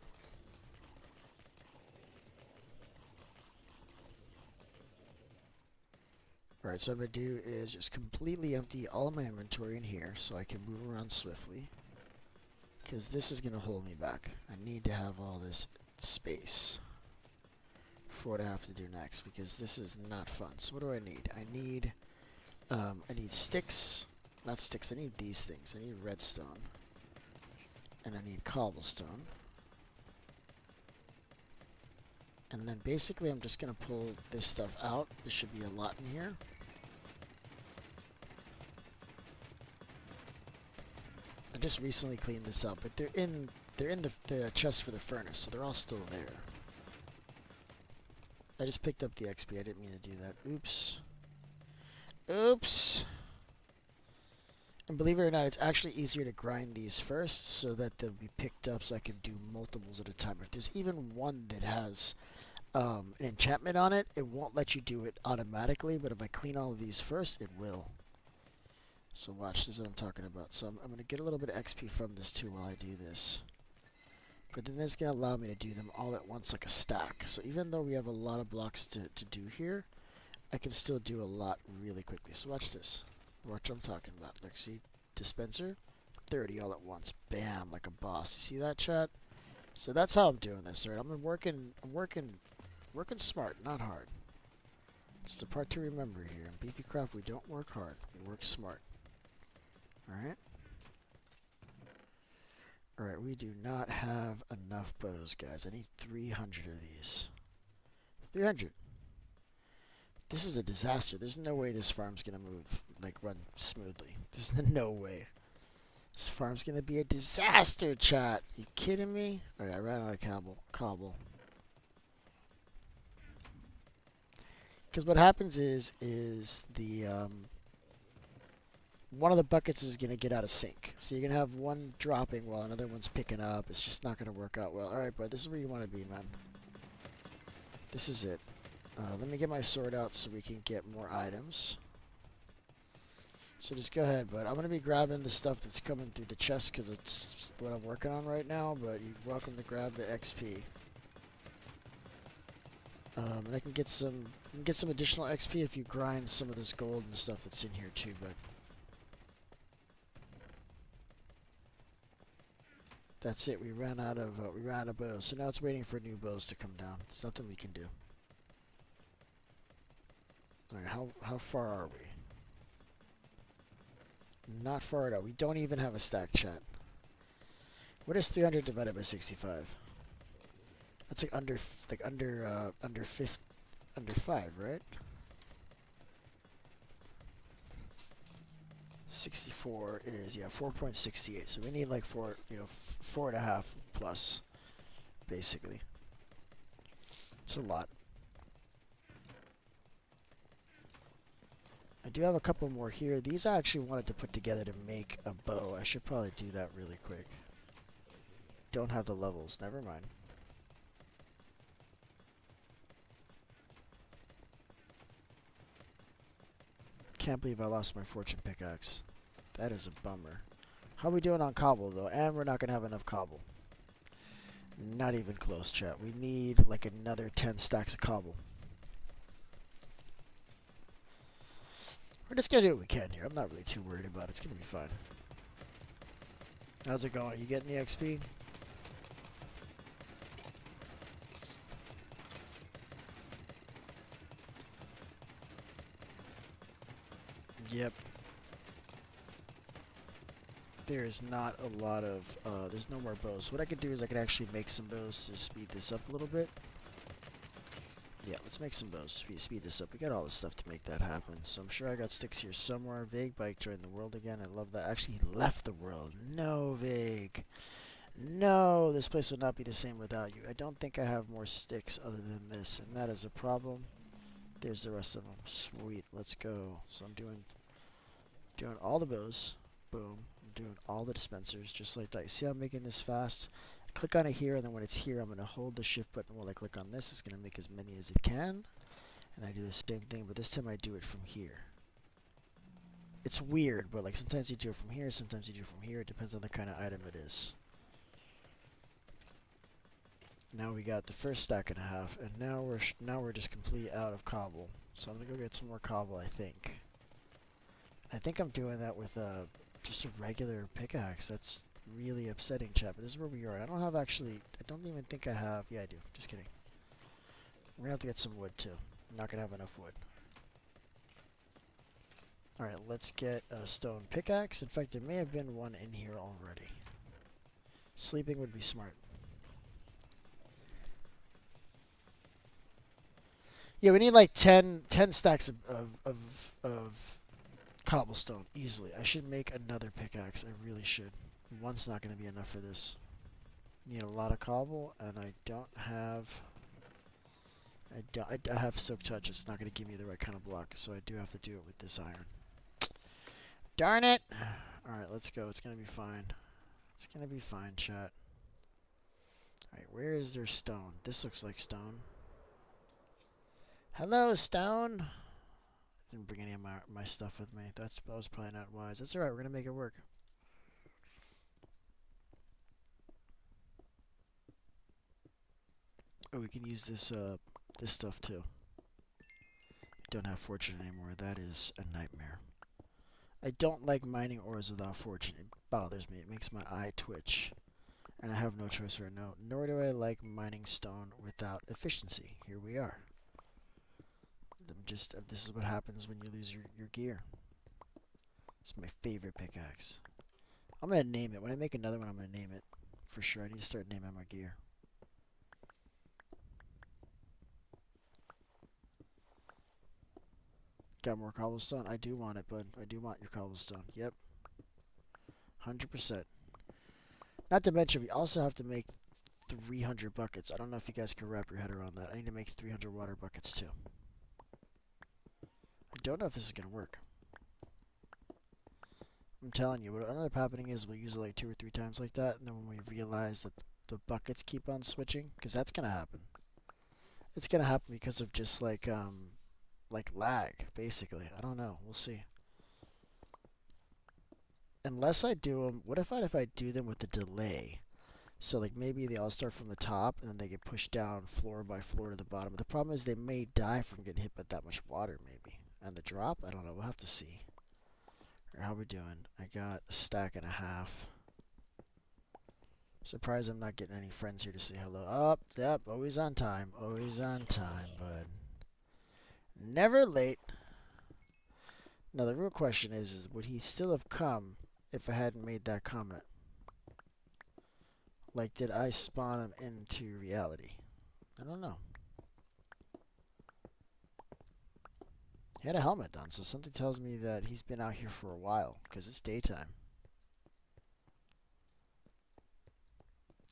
[SPEAKER 1] Alright, so what I'm going to do is just completely empty all of my inventory in here so I can move around swiftly. Because this is going to hold me back. I need to have all this space for what I have to do next, because this is not fun. So what do I need? I need sticks. Not sticks, I need these things. I need redstone. And I need cobblestone. And then basically I'm just going to pull this stuff out. There should be a lot in here. I just recently cleaned this up, but they're in the chest for the furnace, so they're all still there. I just picked up the XP. I didn't mean to do that. Oops. Oops. And believe it or not, it's actually easier to grind these first so that they'll be picked up so I can do multiples at a time. If there's even one that has an enchantment on it, it won't let you do it automatically, but if I clean all of these first, it will. So watch, this is what I'm talking about. So I'm going to get a little bit of XP from this too while I do this. But then this is going to allow me to do them all at once like a stack. So even though we have a lot of blocks to do here, I can still do a lot really quickly. So watch this. Watch what I'm talking about. Look, see? Dispenser. 30 all at once. Bam, like a boss. You see that, chat? So that's how I'm doing this, alright? I'm working smart, not hard. It's the part to remember here. In Beefycraft, we don't work hard. We work smart. Alright? Alright, we do not have enough bows, guys. I need 300 of these. 300. This is a disaster. There's no way this farm's gonna move, like, run smoothly. There's no way. This farm's gonna be a disaster, chat. You kidding me? Alright, I ran out of cobble. Because what happens is the one of the buckets is gonna get out of sync. So you're gonna have one dropping while another one's picking up. It's just not gonna work out well. Alright, bud, this is where you wanna be, man. This is it. Let me get my sword out so we can get more items. So just go ahead, bud. I'm going to be grabbing the stuff that's coming through the chest because it's what I'm working on right now, but you're welcome to grab the XP. And I can get some additional XP if you grind some of this gold and stuff that's in here too, but that's it. We ran out of bows. So now it's waiting for new bows to come down. There's nothing we can do. Alright, how far are we? Not far at all. We don't even have a stack, chat. What is 300 divided by 65? That's like under 5, right? 64 is 4.68. So we need like 4.5 plus, basically. It's a lot. I do have a couple more here. These I actually wanted to put together to make a bow. I should probably do that really quick. Don't have the levels. Never mind. Can't believe I lost my fortune pickaxe. That is a bummer. How are we doing on cobble, though? And we're not going to have enough cobble. Not even close, chat. We need like another 10 stacks of cobble. We're just going to do what we can here. I'm not really too worried about it. It's going to be fine. How's it going? Are you getting the XP? Yep. There's not a lot of, there's no more bows. What I could do is I could actually make some bows to speed this up a little bit. Yeah, let's make some bows. Speed this up. We got all the stuff to make that happen. So I'm sure I got sticks here somewhere. Vague Bike joined the world again. I love that. Actually, he left the world. No, Vague. No, this place would not be the same without you. I don't think I have more sticks other than this, and that is a problem. There's the rest of them. Sweet. Let's go. So I'm doing all the bows. Boom. I'm doing all the dispensers just like that. You see how I'm making this fast? Click on it here, and then when it's here, I'm going to hold the shift button while I click on this. It's going to make as many as it can. And I do the same thing, but this time I do it from here. It's weird, but like sometimes you do it from here, sometimes you do it from here. It depends on the kind of item it is. Now we got the first stack and a half, and now we're just completely out of cobble. So I'm going to go get some more cobble, I think. I think I'm doing that with just a regular pickaxe. That's really upsetting, chat, but this is where we are. I don't even think I have, yeah, I do, just kidding. We're gonna have to get some wood too. I'm not gonna have enough wood. Alright, let's get a stone pickaxe. In fact, there may have been one in here already. Sleeping would be smart. Yeah, we need like 10 stacks of cobblestone, easily. I should make another pickaxe, I really should. One's not going to be enough for this. Need a lot of cobble, and I don't have... I have Silk Touch. It's not going to give me the right kind of block, so I do have to do it with this iron. Darn it! Alright, let's go. It's going to be fine. It's going to be fine, chat. Alright, where is their stone? This looks like stone. Hello, stone! Didn't bring any of my stuff with me. That was probably not wise. That's alright, we're going to make it work. Oh, we can use this stuff too. Don't have fortune anymore. That is a nightmare. I don't like mining ores without fortune. It bothers me. It makes my eye twitch. And I have no choice right now. Nor do I like mining stone without efficiency. Here we are. This is what happens when you lose your gear. It's my favorite pickaxe. I'm going to name it. When I make another one, I'm going to name it. For sure. I need to start naming my gear. Got more cobblestone? I do want it, bud. I do want your cobblestone. Yep. 100%. Not to mention, we also have to make 300 buckets. I don't know if you guys can wrap your head around that. I need to make 300 water buckets too. I don't know if this is going to work. I'm telling you, what ended up happening is we'll use it like 2 or 3 times like that, and then when we realize that the buckets keep on switching, because that's going to happen. It's going to happen because of just like lag, basically. I don't know. We'll see. Unless I do them, what if I do them with a delay? So like maybe they all start from the top and then they get pushed down floor by floor to the bottom. But the problem is they may die from getting hit by that much water maybe. And the drop, I don't know. We'll have to see. Or how we doing? I got a stack and a half. Surprised I'm not getting any friends here to say hello. Up, yep, always on time. Always on time, bud. Never late. Now the real question is would he still have come if I hadn't made that comment? Like, did I spawn him into reality? I don't know. He had a helmet on, so something tells me that he's been out here for a while, because it's daytime.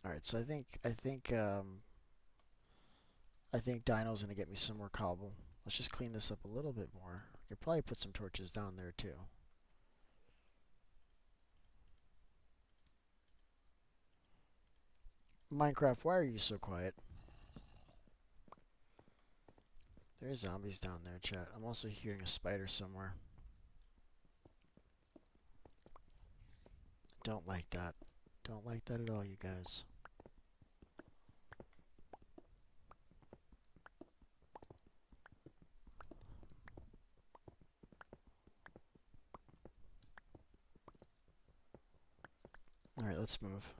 [SPEAKER 1] Alright, so I think Dino's gonna get me some more cobble. Let's just clean this up a little bit more. I could probably put some torches down there too. Minecraft, why are you so quiet? There's zombies down there, chat. I'm also hearing a spider somewhere. Don't like that. Don't like that at all, you guys. Alright, let's move.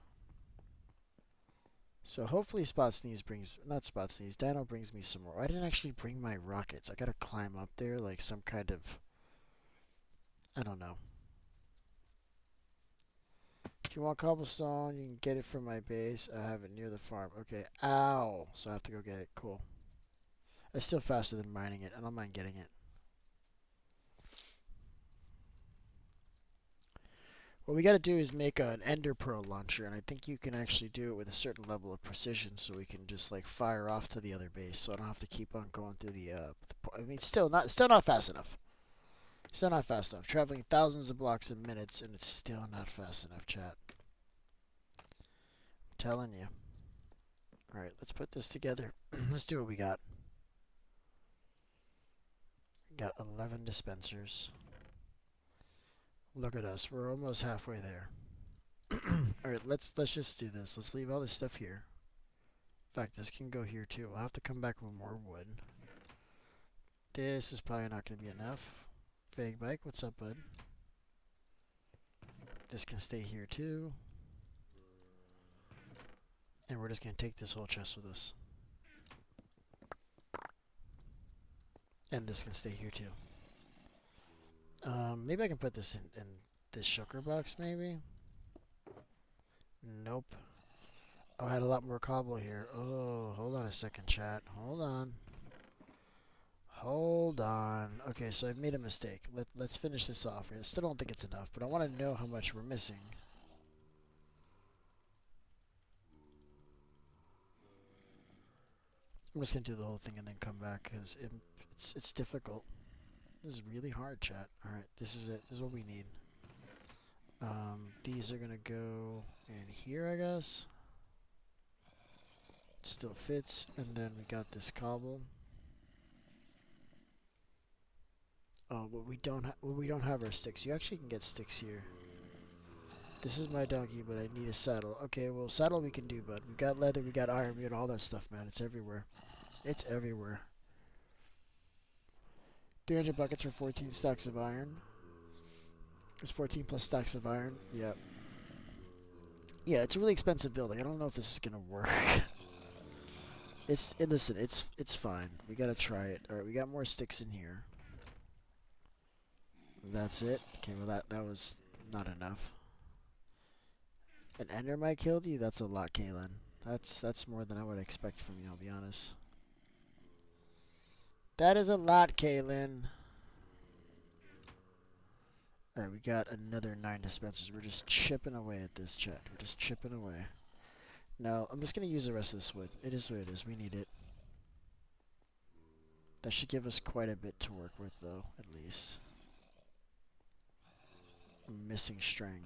[SPEAKER 1] So hopefully Dino brings me some more. I didn't actually bring my rockets. I gotta climb up there like some kind of, I don't know. If you want cobblestone, you can get it from my base. I have it near the farm. Okay, ow. So I have to go get it. Cool. It's still faster than mining it. I don't mind getting it. What we got to do is make an ender pearl launcher, and I think you can actually do it with a certain level of precision, so we can just like fire off to the other base, so I don't have to keep on going through the I mean, still not fast enough. Still not fast enough. Traveling thousands of blocks in minutes, and it's still not fast enough, chat. I'm telling you. All right, let's put this together. Let's do what we got. We got 11 dispensers. Look at us. We're almost halfway there. Alright, let's just do this. Let's leave all this stuff here. In fact, this can go here too. We'll have to come back with more wood. This is probably not going to be enough. Vague Bike, what's up, bud? This can stay here too. And we're just going to take this whole chest with us. And this can stay here too. Maybe I can put this in this sugar box, maybe? Nope. Oh, I had a lot more cobble here. Oh, hold on a second, chat. Hold on. Hold on. Okay, so I've made a mistake. Let's finish this off. I still don't think it's enough, but I want to know how much we're missing. I'm just going to do the whole thing and then come back, because it's difficult. This is really hard, chat. Alright, this is it. This is what we need. These are gonna go in here, I guess. Still fits. And then we got this cobble. Oh, but we don't have our sticks. You actually can get sticks here. This is my donkey, but I need a saddle. Okay, well, saddle we can do, bud. We got leather, we got iron, we got all that stuff, man. It's everywhere. It's everywhere. 300 buckets for 14 stacks of iron. There's 14 plus stacks of iron. Yep. Yeah, it's a really expensive building. I don't know if this is gonna work. Listen, it's fine. We gotta try it. All right, we got more sticks in here. That's it. Okay, well that was not enough. An endermite killed you? That's a lot, Kaylin. That's more than I would expect from you. I'll be honest. That is a lot, Kaylin. Alright, we got another 9 dispensers. We're just chipping away at this, chat. We're just chipping away. Now, I'm just going to use the rest of this wood. It is what it is. We need it. That should give us quite a bit to work with, though, at least. I'm missing string.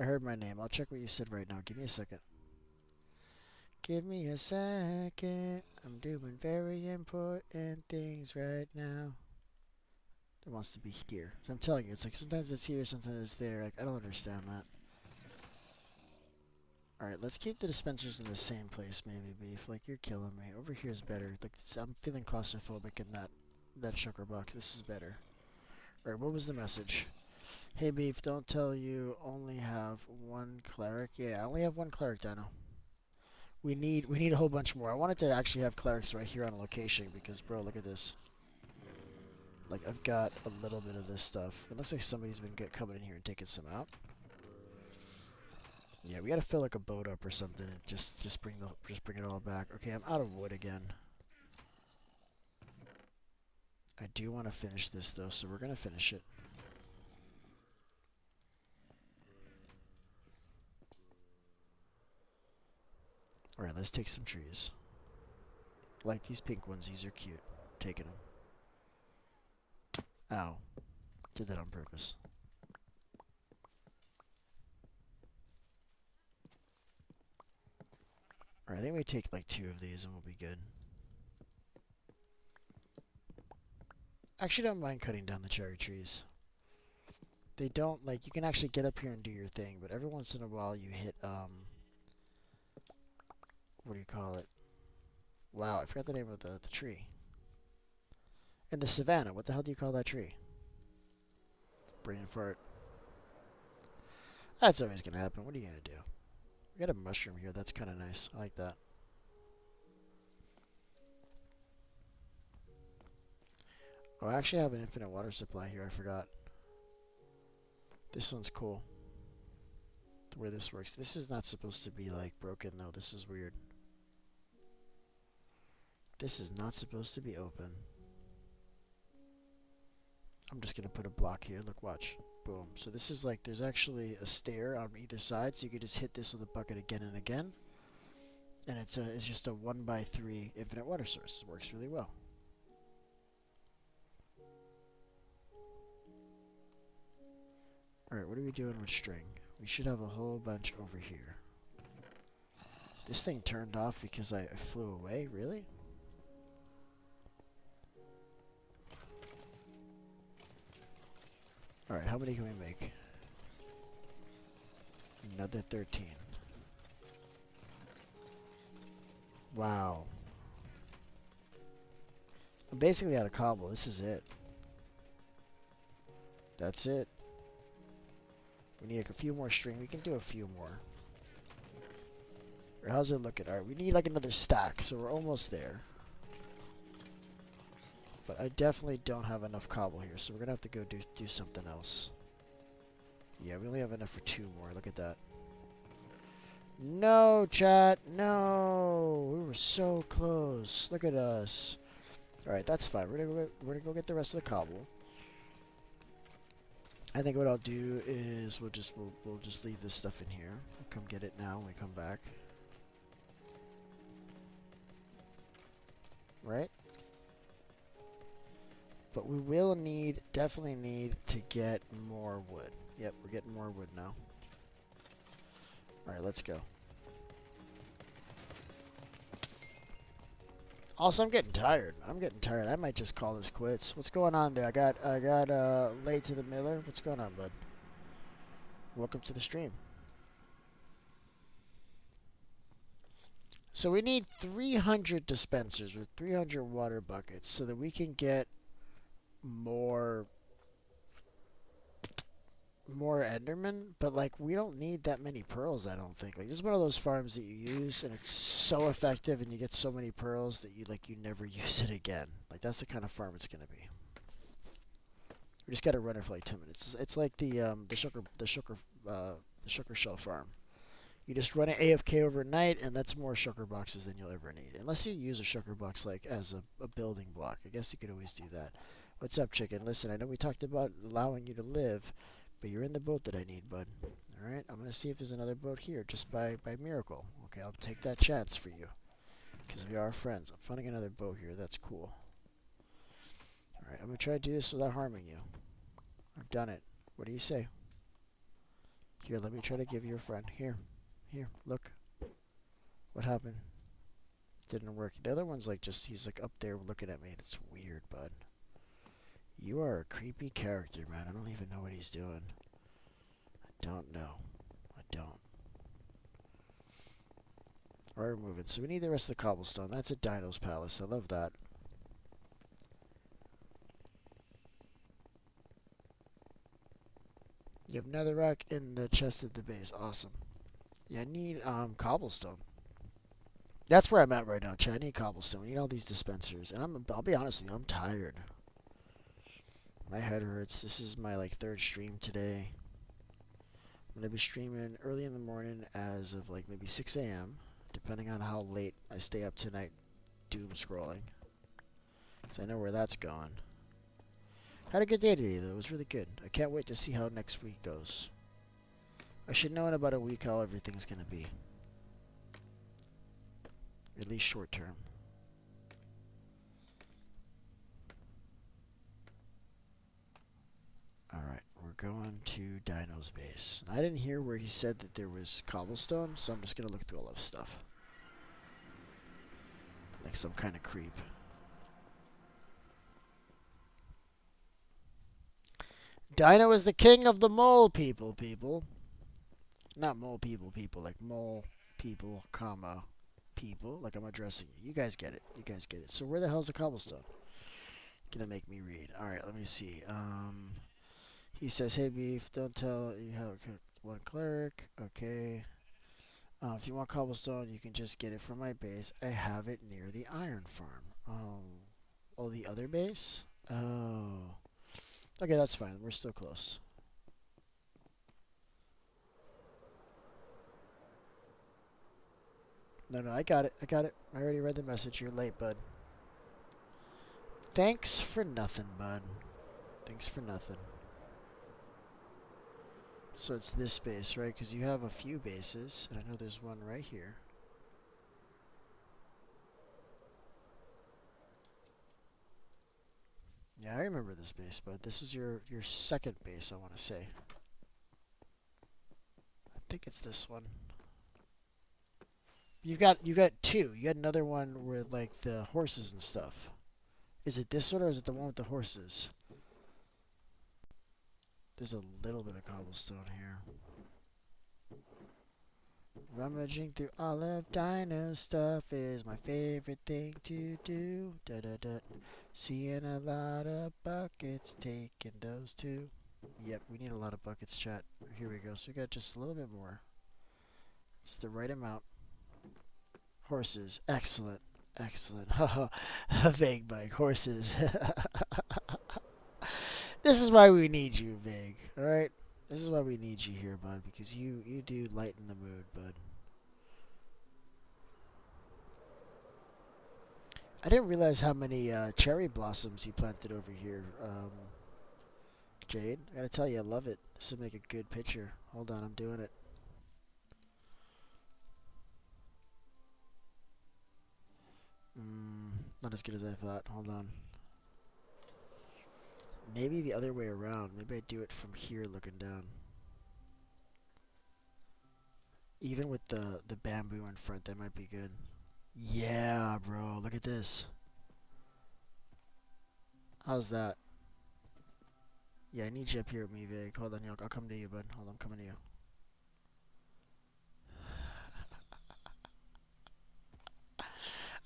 [SPEAKER 1] I heard my name. I'll check what you said right now. Give me a second. Give me a second. I'm doing very important things right now. It wants to be here. So I'm telling you, it's like sometimes it's here, sometimes it's there. Like, I don't understand that. Alright, let's keep the dispensers in the same place, maybe, Beef. Like, you're killing me. Over here is better. Like, I'm feeling claustrophobic in that sugar box. This is better. Alright, what was the message? Hey, Beef, don't tell you only have one cleric. Yeah, I only have one cleric, Dino. We need a whole bunch more. I wanted to actually have clerics right here on location because, bro, look at this. Like, I've got a little bit of this stuff. It looks like somebody's been coming in here and taking some out. Yeah, we gotta fill like a boat up or something and just bring it all back. Okay, I'm out of wood again. I do want to finish this though, so we're gonna finish it. All right, let's take some trees. Like these pink ones, these are cute. Taking them. Ow. Did that on purpose. Alright, I think we take like 2 of these and we'll be good. Actually, don't mind cutting down the cherry trees. They don't, like, you can actually get up here and do your thing, but every once in a while you hit, what do you call it? Wow, I forgot the name of the tree. In the savannah, what the hell do you call that tree? Brain fart. That's always gonna happen. What are you gonna do? We got a mushroom here. That's kind of nice. I like that. Oh, I actually have an infinite water supply here. I forgot. This one's cool. The way this works. This is not supposed to be, like, broken, though. This is weird. This is not supposed to be open. I'm just going to put a block here. Look, watch. Boom. So this is like, there's actually a stair on either side, so you could just hit this with a bucket again and again. And it's just a 1x3 infinite water source. It works really well. Alright, what are we doing with string? We should have a whole bunch over here. This thing turned off because I flew away? Really? Alright, how many can we make? Another 13. Wow. I'm basically out of cobble. This is it. That's it. We need a few more string. We can do a few more. Or how's it looking? Alright, we need like another stack, so we're almost there. But I definitely don't have enough cobble here, so we're gonna have to go do something else. Yeah, we only have enough for 2 more. Look at that. No, chat. No. We were so close. Look at us. Alright, that's fine. We're gonna go get the rest of the cobble. I think what I'll do is we'll just leave this stuff in here. We'll come get it now when we come back. Right? But we will definitely need to get more wood. Yep, we're getting more wood now. Alright, let's go. Also, I'm getting tired. I might just call this quits. What's going on there? I got late to the miller. What's going on, bud? Welcome to the stream. So we need 300 dispensers with 300 water buckets so that we can get more endermen, but like we don't need that many pearls. I don't think. Like, this is one of those farms that you use and it's so effective and you get so many pearls that you never use it again. Like, that's the kind of farm it's gonna be. We just gotta run it for like 10 minutes. It's like the sugar shell farm. You just run it AFK overnight, and that's more sugar boxes than you'll ever need. Unless you use a sugar box like as a building block. I guess you could always do that. What's up, chicken? Listen, I know we talked about allowing you to live, but you're in the boat that I need, bud. All right, I'm gonna see if there's another boat here, just by miracle. Okay, I'll take that chance for you, because we are friends. I'm finding another boat here. That's cool. All right, I'm gonna try to do this without harming you. I've done it. What do you say? Here, let me try to give you a friend. Here, look. What happened? Didn't work. The other one's like he's like up there looking at me. That's weird, bud. You are a creepy character, man. I don't even know what he's doing. I don't know. I don't. Alright, we're moving. So we need the rest of the cobblestone. That's a Dino's Palace. I love that. You have netherrack in the chest at the base. Awesome. Yeah, I need cobblestone. That's where I'm at right now, Chad. I need cobblestone. I need all these dispensers. And I'll be honest with you, I'm tired. My head hurts. This is my like third stream today. I'm gonna be streaming early in the morning as of like maybe 6 a.m. depending on how late I stay up tonight doom scrolling. Because I know where that's going. Had a good day today though. It was really good. I can't wait to see how next week goes. I should know in about a week how everything's gonna be. At least short term. Alright, we're going to Dino's base. I didn't hear where he said that there was cobblestone, so I'm just gonna look through all of stuff. Like some kind of creep. Dino is the king of the mole people. Not mole people, like mole people, comma, people. Like I'm addressing you. You guys get it. So where the hell's the cobblestone? Gonna make me read. Alright, let me see. He says, hey beef, don't tell you have one cleric. Okay. If you want cobblestone, you can just get it from my base. I have it near the iron farm. Oh, the other base? Oh. Okay, that's fine. We're still close. No, I got it. I already read the message. You're late, bud. Thanks for nothing, bud. Thanks for nothing. So it's this base, right? Because you have a few bases, and I know there's one right here. Yeah, I remember this base, bud. This is your second base, I want to say. I think it's this one. You got two. You got another one with like the horses and stuff. Is it this one or is it the one with the horses? There's a little bit of cobblestone here. Rummaging through all of Dino's stuff is my favorite thing to do. Da da da. Seeing a lot of buckets, taking those too. Yep, we need a lot of buckets, chat. Here we go. So we got just a little bit more. It's the right amount. Horses. Excellent. Haha. Vague bike. Horses. This is why we need you, Vague. Alright? This is why we need you here, bud. Because you do lighten the mood, bud. I didn't realize how many cherry blossoms you planted over here, Jade. I gotta tell you, I love it. This would make a good picture. Hold on, I'm doing it. Not as good as I thought. Hold on. Maybe the other way around. Maybe I do it from here looking down. Even with the bamboo in front, that might be good. Yeah, bro. Look at this. How's that? Yeah, I need you up here with me, Vic. Hold on, I'll come to you, bud. Hold on, I'm coming to you.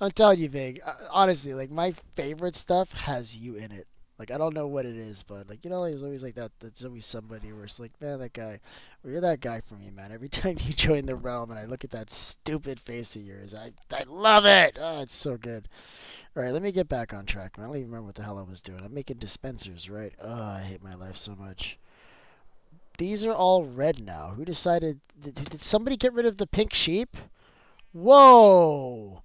[SPEAKER 1] I'm telling you, Vig. Honestly, like my favorite stuff has you in it. Like I don't know what it is, but like there's always like that. There's always somebody where it's like, man, that guy. Well, you're that guy for me, man. Every time you join the realm and I look at that stupid face of yours, I love it. Oh, it's so good. All right, let me get back on track, man. I don't even remember what the hell I was doing. I'm making dispensers, right? Oh, I hate my life so much. These are all red now. Who decided? Did somebody get rid of the pink sheep? Whoa.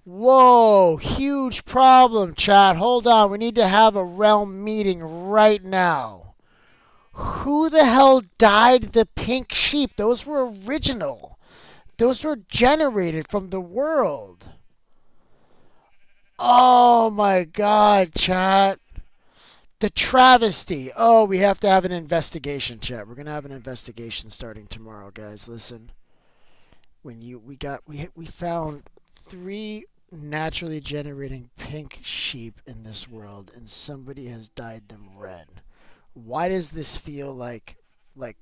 [SPEAKER 1] Whoa, huge problem, chat. Hold on, we need to have a realm meeting right now. Who the hell dyed the pink sheep? Those were original. Those were generated from the world. Oh my god, chat. The travesty. Oh, we have to have an investigation, chat. We're gonna have an investigation starting tomorrow, guys. Listen, when you we found three naturally generating pink sheep in this world, and somebody has dyed them red. Why does this feel like a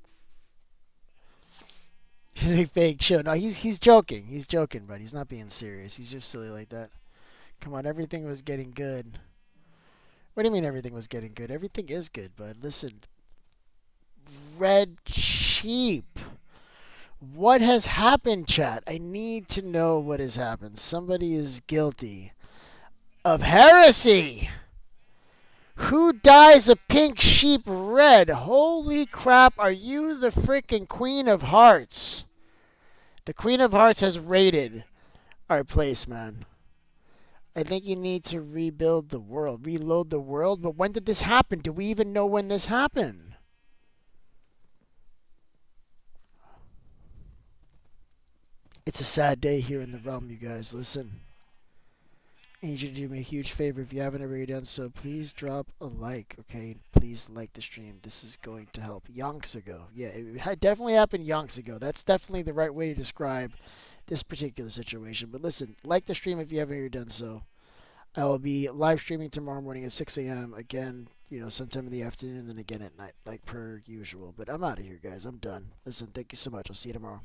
[SPEAKER 1] fake show? No, he's joking. He's joking, but he's not being serious. He's just silly like that. Come on, everything was getting good. What do you mean everything was getting good? Everything is good, bud. Listen, red sheep. What has happened, chat? I need to know what has happened. Somebody is guilty of heresy. Who dyes a pink sheep red? Holy crap, are you the freaking Queen of Hearts? The Queen of Hearts has raided our place, man. I think you need to rebuild the world, reload the world. But when did this happen? Do we even know when this happened? It's a sad day here in the realm, you guys. Listen, I need you to do me a huge favor. If you haven't already done so, please drop a like, okay? Please like the stream. This is going to help. Yonks ago. Yeah, it definitely happened yonks ago. That's definitely the right way to describe this particular situation. But listen, like the stream if you haven't already done so. I will be live streaming tomorrow morning at 6 a.m. Again, sometime in the afternoon and then again at night, like per usual. But I'm out of here, guys. I'm done. Listen, thank you so much. I'll see you tomorrow.